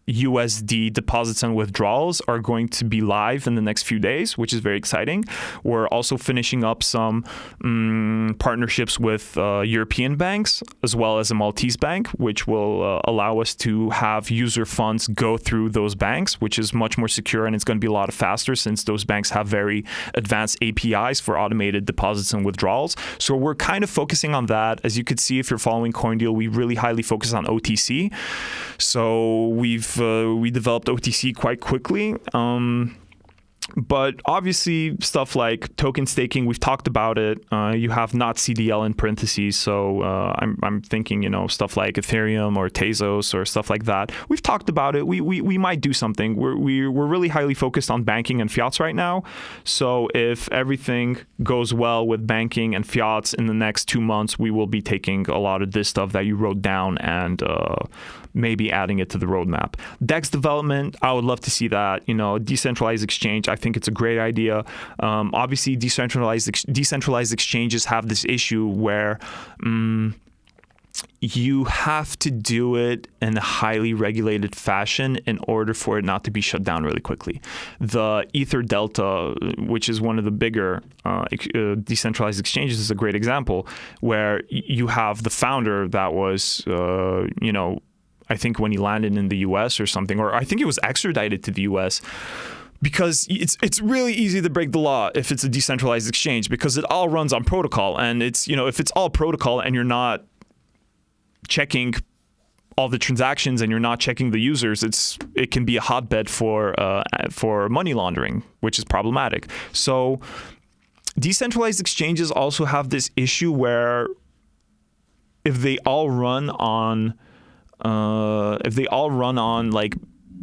USD deposits and withdrawals are going to be live in the next few days, which is very exciting. We're also finishing up some partnerships with European banks as well as a Maltese bank, which will allow us to have user funds go through those banks, which is much more secure, and it's going to be a lot faster since those banks have very advanced APIs for automated deposits and withdrawals. So we're kind of focusing on that. As you could see, if you're following Coindeal, we really highly focus on OTC. So we developed OTC quite quickly. But obviously, stuff like token staking, we've talked about it. You have not CDL in parentheses, so I'm thinking, stuff like Ethereum or Tezos or stuff like that. We've talked about it. We might do something. We're really highly focused on banking and fiats right now. So if everything goes well with banking and fiats in the next 2 months, we will be taking a lot of this stuff that you wrote down and maybe adding it to the roadmap. DEX development, I would love to see that. Decentralized exchange, I think it's a great idea. Obviously, decentralized exchanges have this issue where you have to do it in a highly regulated fashion in order for it not to be shut down really quickly. The Ether Delta, which is one of the bigger decentralized exchanges, is a great example where you have the founder that was, I think when he landed in the US or something, or I think he was extradited to the US, because it's really easy to break the law if it's a decentralized exchange because it all runs on protocol. And it's, if it's all protocol and you're not checking all the transactions and you're not checking the users, it can be a hotbed for money laundering, which is problematic. So decentralized exchanges also have this issue where if they all run on like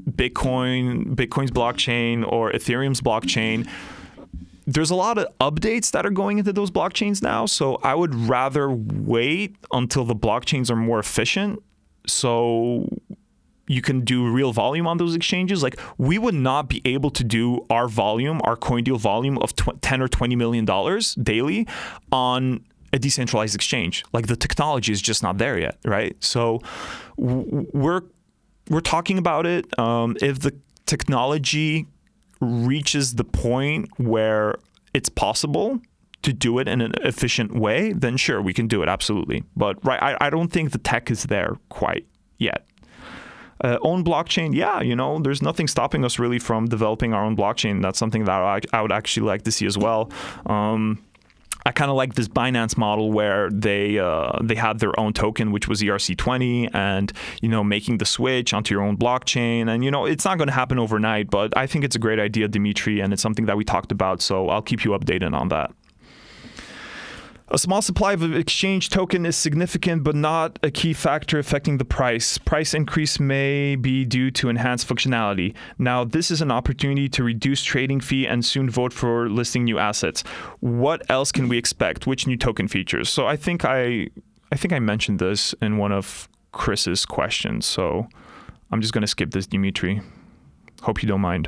Bitcoin's blockchain or Ethereum's blockchain, there's a lot of updates that are going into those blockchains now. So I would rather wait until the blockchains are more efficient so you can do real volume on those exchanges. Like, we would not be able to do our Coindeal volume of $10 or $20 million daily on a decentralized exchange. Like, the technology is just not there yet, right? So we're talking about it. If the technology reaches the point where it's possible to do it in an efficient way, then sure, we can do it, absolutely. But I don't think the tech is there quite yet. Own blockchain, yeah, there's nothing stopping us really from developing our own blockchain. That's something that I would actually like to see as well. I kind of like this Binance model where they had their own token, which was ERC20, and making the switch onto your own blockchain. And it's not going to happen overnight, but I think it's a great idea, Dimitri, and it's something that we talked about. So I'll keep you updated on that. A small supply of exchange token is significant, but not a key factor affecting the price. Price increase may be due to enhanced functionality. Now, this is an opportunity to reduce trading fee and soon vote for listing new assets. What else can we expect? Which new token features? So I think I mentioned this in one of Chris's questions. So I'm just going to skip this, Dimitri. Hope you don't mind.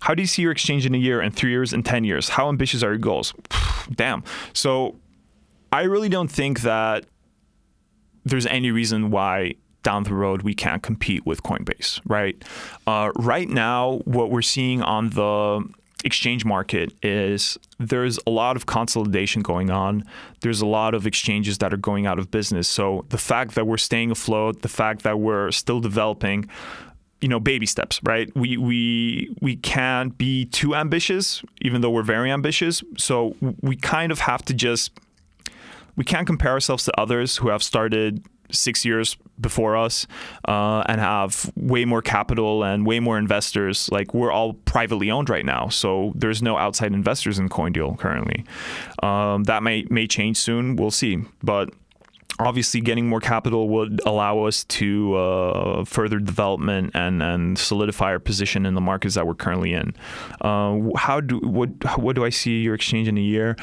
How do you see your exchange in a year, in 3 years, in 10 years? How ambitious are your goals? Damn. So I really don't think that there's any reason why down the road we can't compete with Coinbase, right? Right now, what we're seeing on the exchange market is there's a lot of consolidation going on. There's a lot of exchanges that are going out of business. So the fact that we're staying afloat, the fact that we're still developing, baby steps, right? We can't be too ambitious, even though we're very ambitious. So we kind of have to we can't compare ourselves to others who have started 6 years before us and have way more capital and way more investors. Like, we're all privately owned right now, so there's no outside investors in Coindeal currently. That may change soon. We'll see, but obviously, getting more capital would allow us to further development and solidify our position in the markets that we're currently in. What do I see your exchange in a year?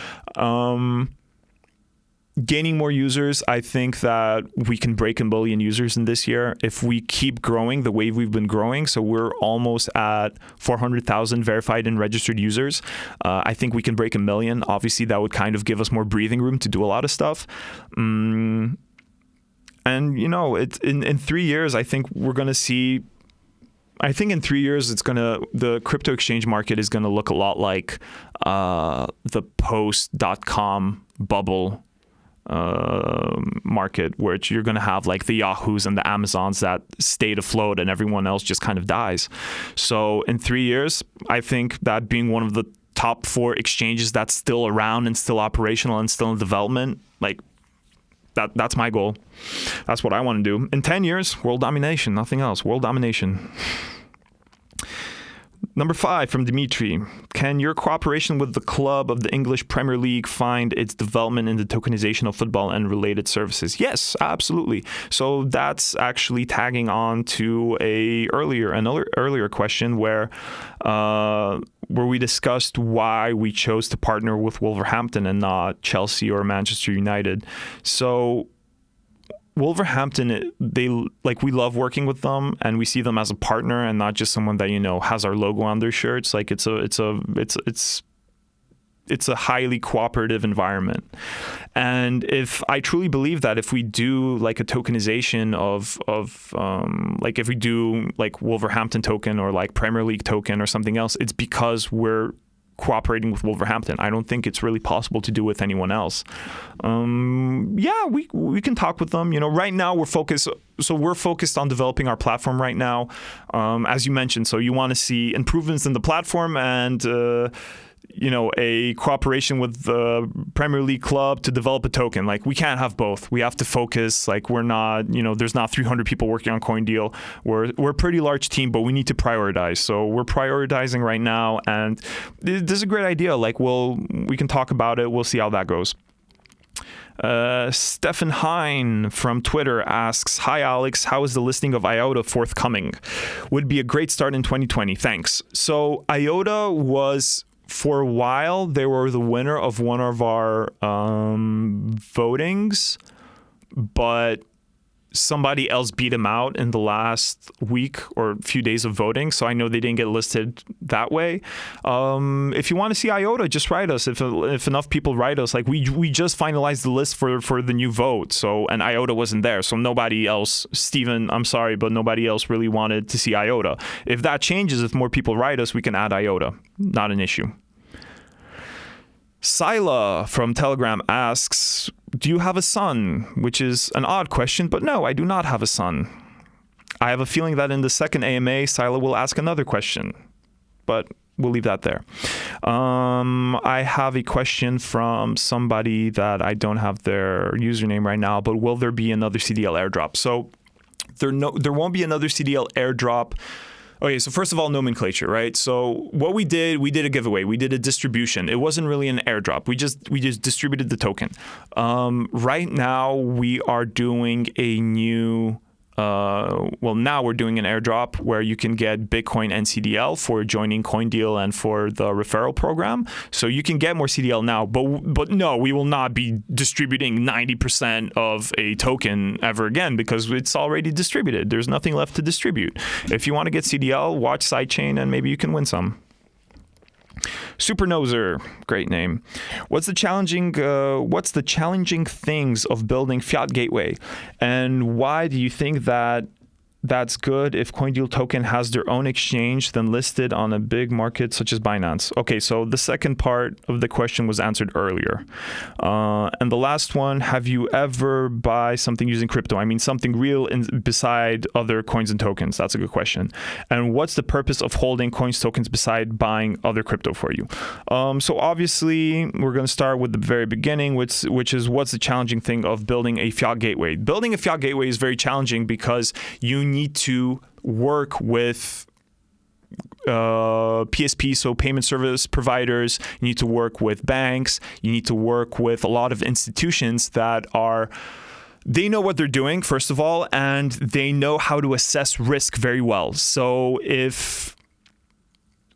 Gaining more users. I think that we can break 1 million users in this year if we keep growing the way we've been growing. So we're almost at 400,000 verified and registered users. I think we can break 1 million. Obviously, that would kind of give us more breathing room to do a lot of stuff. And it's in 3 years, I think we're going to see. I think in 3 years, the crypto exchange market is going to look a lot like the post.com bubble market, where you're going to have like the Yahoos and the Amazons that stayed afloat and everyone else just kind of dies. So in 3 years, I think that being one of the top 4 exchanges that's still around and still operational and still in development, like that's my goal. That's what I want to do. In 10 years, world domination, nothing else. World domination. Number 5 from Dimitri. Can your cooperation with the club of the English Premier League find its development in the tokenization of football and related services? Yes, absolutely. So that's actually tagging on to another earlier question where we discussed why we chose to partner with Wolverhampton and not Chelsea or Manchester United. So Wolverhampton, we love working with them, and we see them as a partner and not just someone that has our logo on their shirts. Like it's a highly cooperative environment. And if I truly believe that if we do like a tokenization of if we do like Wolverhampton token or like Premier League token or something else, it's because we're cooperating with Wolverhampton. I don't think it's really possible to do with anyone else. We can talk with them. Right now we're focused on developing our platform right now, as you mentioned. So you want to see improvements in the platform and a cooperation with the Premier League club to develop a token. Like, we can't have both. We have to focus. Like, we're not, there's not 300 people working on Coindeal. We're a pretty large team, but we need to prioritize. So we're prioritizing right now, and this is a great idea. Like, we can talk about it. We'll see how that goes. Stefan Hein from Twitter asks, "Hi Alex, how is the listing of IOTA forthcoming? Would be a great start in 2020. Thanks." So IOTA was, for a while, they were the winner of one of our votings, but somebody else beat them out in the last week or few days of voting. So I know they didn't get listed that way. If you want to see IOTA, just write us. If enough people write us, like we just finalized the list for the new vote. So, and IOTA wasn't there. So nobody else, Steven, I'm sorry, but nobody else really wanted to see IOTA. If that changes, if more people write us, we can add IOTA. Not an issue. Sila from Telegram asks, "Do you have a son?" Which is an odd question, but no, I do not have a son. I have a feeling that in the second AMA, Sila will ask another question, but we'll leave that there. I have a question from somebody that I don't have their username right now, but will there be another CDL airdrop? So there won't be another CDL airdrop Okay, so first of all, nomenclature, right? So what we did a giveaway. We did a distribution. It wasn't really an airdrop. We just distributed the token. Right now, we are doing a new. Now we're doing an airdrop where you can get Bitcoin and CDL for joining Coindeal and for the referral program. So you can get more CDL now, but no, we will not be distributing 90% of a token ever again because it's already distributed. There's nothing left to distribute. If you want to get CDL, watch SideChain and maybe you can win some. Supernoser, great name. What's the challenging things of building fiat gateway, and why do you think that that's good if Coindeal token has their own exchange then listed on a big market such as Binance? Okay, so the second part of the question was answered earlier. And the last one, have you ever buy something using crypto? I mean, something real beside other coins and tokens. That's a good question. And what's the purpose of holding coins tokens beside buying other crypto for you? So obviously, we're going to start with the very beginning, which is what's the challenging thing of building a fiat gateway? Building a fiat gateway is very challenging because you need to work with PSP, so payment service providers. You need to work with banks. You need to work with a lot of institutions that they know what they're doing, first of all, and they know how to assess risk very well. So if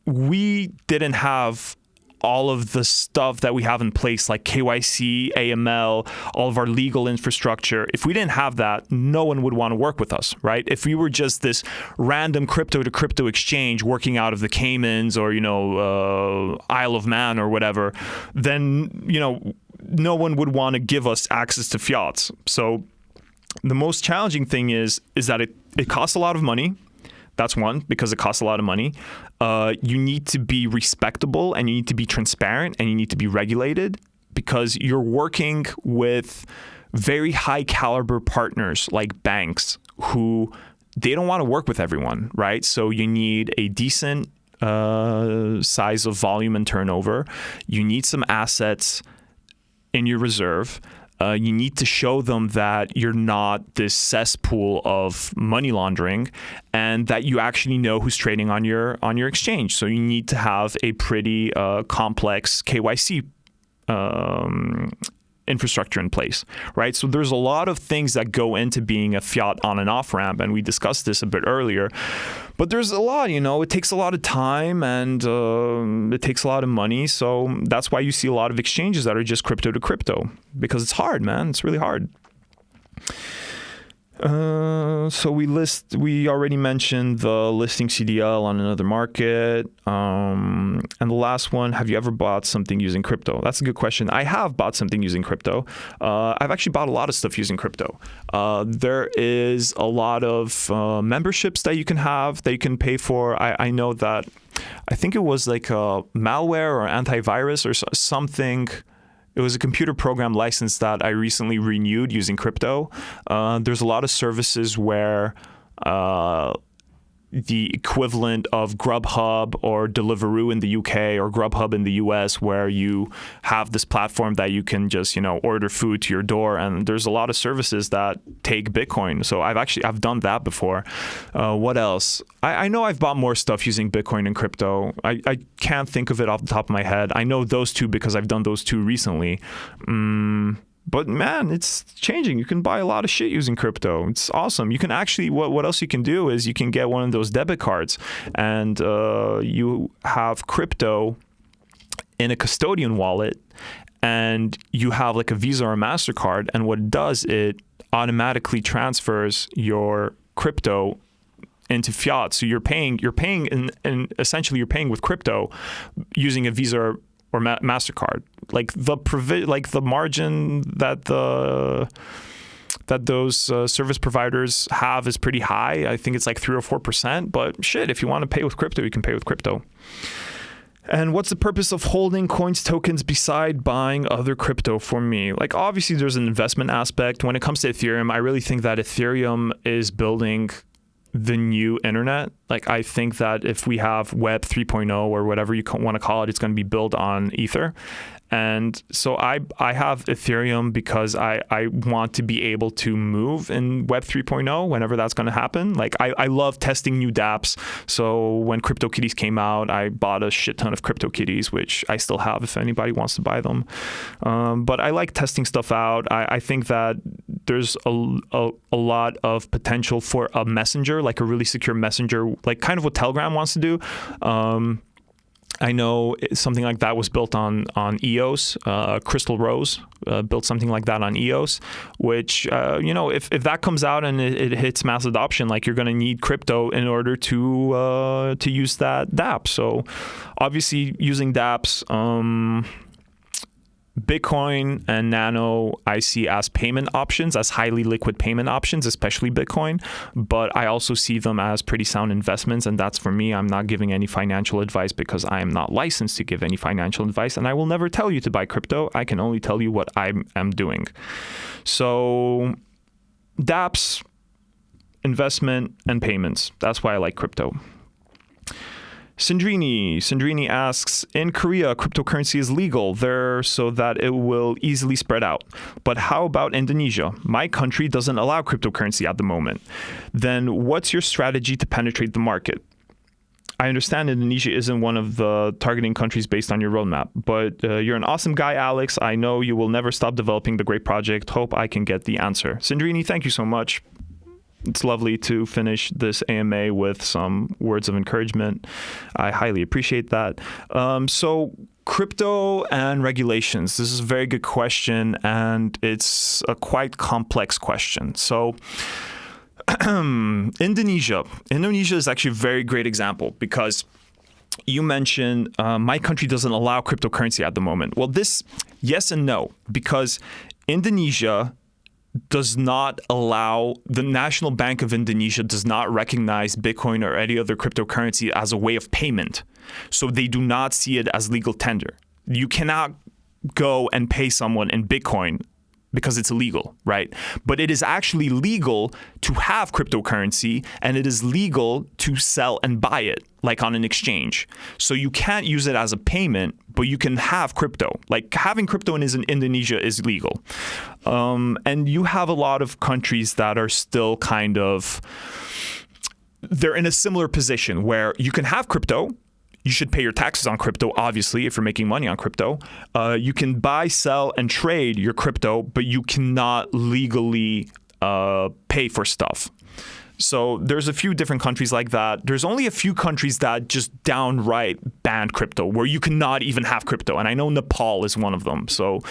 we didn't have all of the stuff that we have in place, like KYC, AML, all of our legal infrastructure. If we didn't have that, no one would want to work with us, right? If we were just this random crypto to crypto exchange working out of the Caymans or, Isle of Man or whatever, then, no one would want to give us access to fiats. So the most challenging thing is that it costs a lot of money. That's one, because it costs a lot of money. You need to be respectable and you need to be transparent and you need to be regulated because you're working with very high caliber partners like banks who they don't want to work with everyone, right? So you need a decent size of volume and turnover. You need some assets in your reserve. You need to show them that you're not this cesspool of money laundering and that you actually know who's trading on your exchange. So you need to have a pretty complex KYC infrastructure in place, right? So there's a lot of things that go into being a fiat on and off ramp, and we discussed this a bit earlier. But there's a lot, it takes a lot of time and it takes a lot of money. So that's why you see a lot of exchanges that are just crypto to crypto because it's hard, man. It's really hard. So we already mentioned the listing CDL on another market. And the last one, have you ever bought something using crypto? That's a good question. I have bought something using crypto. I've actually bought a lot of stuff using crypto. There is a lot of memberships that you can have that you can pay for. I know that I think it was like a malware or antivirus or something. It was a computer program license that I recently renewed using crypto. There's a lot of services where the equivalent of Grubhub or Deliveroo in the UK or Grubhub in the US, where you have this platform that you can just, order food to your door. And there's a lot of services that take Bitcoin. So I've done that before. What else? I know I've bought more stuff using Bitcoin and crypto. I can't think of it off the top of my head. I know those two because I've done those two recently. But man, it's changing. You can buy a lot of shit using crypto. It's awesome. You can actually, what else you can do is you can get one of those debit cards and you have crypto in a custodian wallet and you have like a Visa or a MasterCard. And what it does, it automatically transfers your crypto into fiat. So you're paying and essentially you're paying with crypto using a Visa or MasterCard. Like the margin that those service providers have is pretty high. I think it's like 3 or 4%. But shit, if you want to pay with crypto, you can pay with crypto. And what's the purpose of holding coins tokens beside buying other crypto for me? Like obviously there's an investment aspect. When it comes to Ethereum, I really think that Ethereum is building the new internet. Like, I think that if we have Web 3.0 or whatever you want to call it, it's going to be built on Ether. And so I have Ethereum because I want to be able to move in Web 3.0 whenever that's going to happen. Like, I love testing new dApps. So when CryptoKitties came out, I bought a shit ton of CryptoKitties, which I still have if anybody wants to buy them. But I like testing stuff out. I think that there's a lot of potential for a messenger, like a really secure messenger, like kind of what Telegram wants to do. I know something like that was built on EOS. Crystal Rose built something like that on EOS, which, if that comes out and it hits mass adoption, like, you're going to need crypto in order to use that dApp. So obviously using dApps, Bitcoin and Nano I see as payment options, as highly liquid payment options, especially Bitcoin. But I also see them as pretty sound investments. And that's for me. I'm not giving any financial advice because I am not licensed to give any financial advice. And I will never tell you to buy crypto. I can only tell you what I am doing. So dApps, investment, and payments. That's why I like crypto. Sandrini asks, in Korea, cryptocurrency is legal there so that it will easily spread out. But how about Indonesia? My country doesn't allow cryptocurrency at the moment. Then what's your strategy to penetrate the market? I understand Indonesia isn't one of the targeting countries based on your roadmap, but you're an awesome guy, Alex. I know you will never stop developing the great project. Hope I can get the answer. Sandrini, thank you so much. It's lovely to finish this AMA with some words of encouragement. I highly appreciate that. So crypto and regulations. This is a very good question, and it's a quite complex question. So Indonesia is actually a very great example because you mentioned my country doesn't allow cryptocurrency at the moment. Well, this, yes and no, because Indonesia does not allow, the National Bank of Indonesia does not recognize Bitcoin or any other cryptocurrency as a way of payment. So they do not see it as legal tender. You cannot go and pay someone in Bitcoin because it's illegal, right? But it is actually legal to have cryptocurrency, and it is legal to sell and buy it, like on an exchange. So you can't use it as a payment, but you can have crypto. Like, having crypto in Indonesia is legal. And you have a lot of countries that are still kind of, they're in a similar position where you can have crypto. You should pay your taxes on crypto, obviously, if you're making money on crypto. You can buy, sell, and trade your crypto, but you cannot legally pay for stuff. So there's a few different countries like that. There's only a few countries that just downright banned crypto, where you cannot even have crypto. And I know Nepal is one of them. So,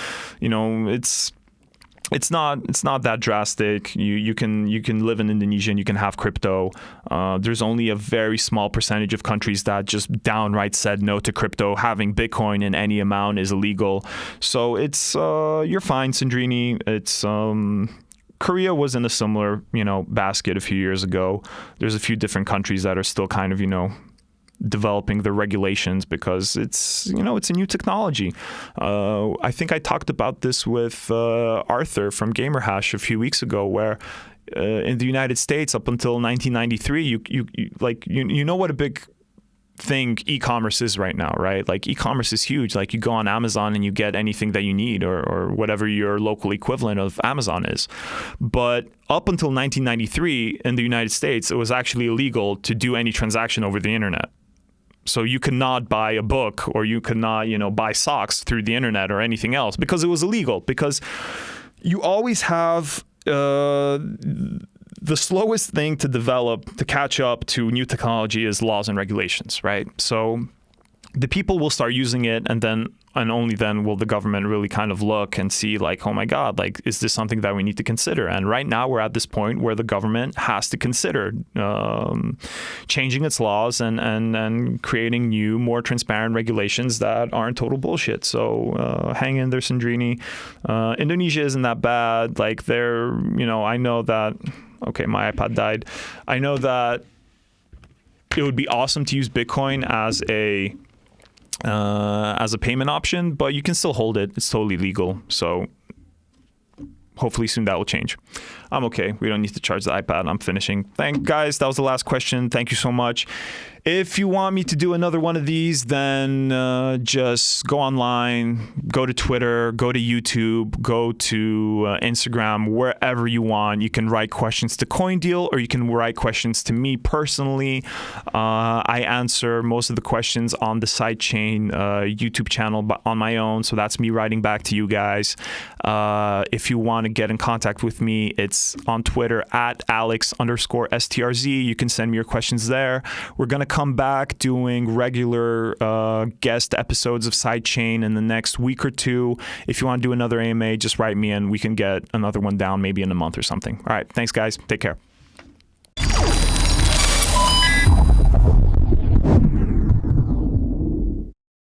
it's not that drastic. You can live in Indonesia and you can have crypto. There's only a very small percentage of countries that just downright said no to crypto. Having Bitcoin in any amount is illegal. So it's you're fine, Sandrini. It's Korea was in a similar basket a few years ago. There's a few different countries that are still kind of developing the regulations because it's a new technology. I think I talked about this with Arthur from GamerHash a few weeks ago, where in the United States up until 1993, you know what a big thing e-commerce is right now, right? Like, e-commerce is huge. Like, you go on Amazon and you get anything that you need, or whatever your local equivalent of Amazon is. But up until 1993 in the United States, it was actually illegal to do any transaction over the internet. So you could not buy a book, or you could not, buy socks through the internet or anything else, because it was illegal. Because you always have the slowest thing to develop, to catch up to new technology, is laws and regulations, right? So the people will start using it, and only then will the government really kind of look and see, like, oh my God, like, is this something that we need to consider? And right now we're at this point where the government has to consider changing its laws and creating new, more transparent regulations that aren't total bullshit. So hang in there, Sandrini. Indonesia isn't that bad. Like, I know that, okay, my iPod died. I know that it would be awesome to use Bitcoin as a payment option, but you can still hold it. It's totally legal. So hopefully soon that will change. I'm okay. We don't need to charge the iPad. I'm finishing. Guys, that was the last question. Thank you so much. If you want me to do another one of these, then just go online, go to Twitter, go to YouTube, go to Instagram, wherever you want. You can write questions to Coindeal, or you can write questions to me personally. I answer most of the questions on the SideChain YouTube channel on my own, so that's me writing back to you guys. If you want to get in contact with me, it's on Twitter at Alex_STRZ. You can send me your questions there. We're going to come back doing regular guest episodes of SideChain in the next week or two. If you want to do another AMA, just write me and we can get another one down maybe in a month or something. All right. Thanks, guys. Take care.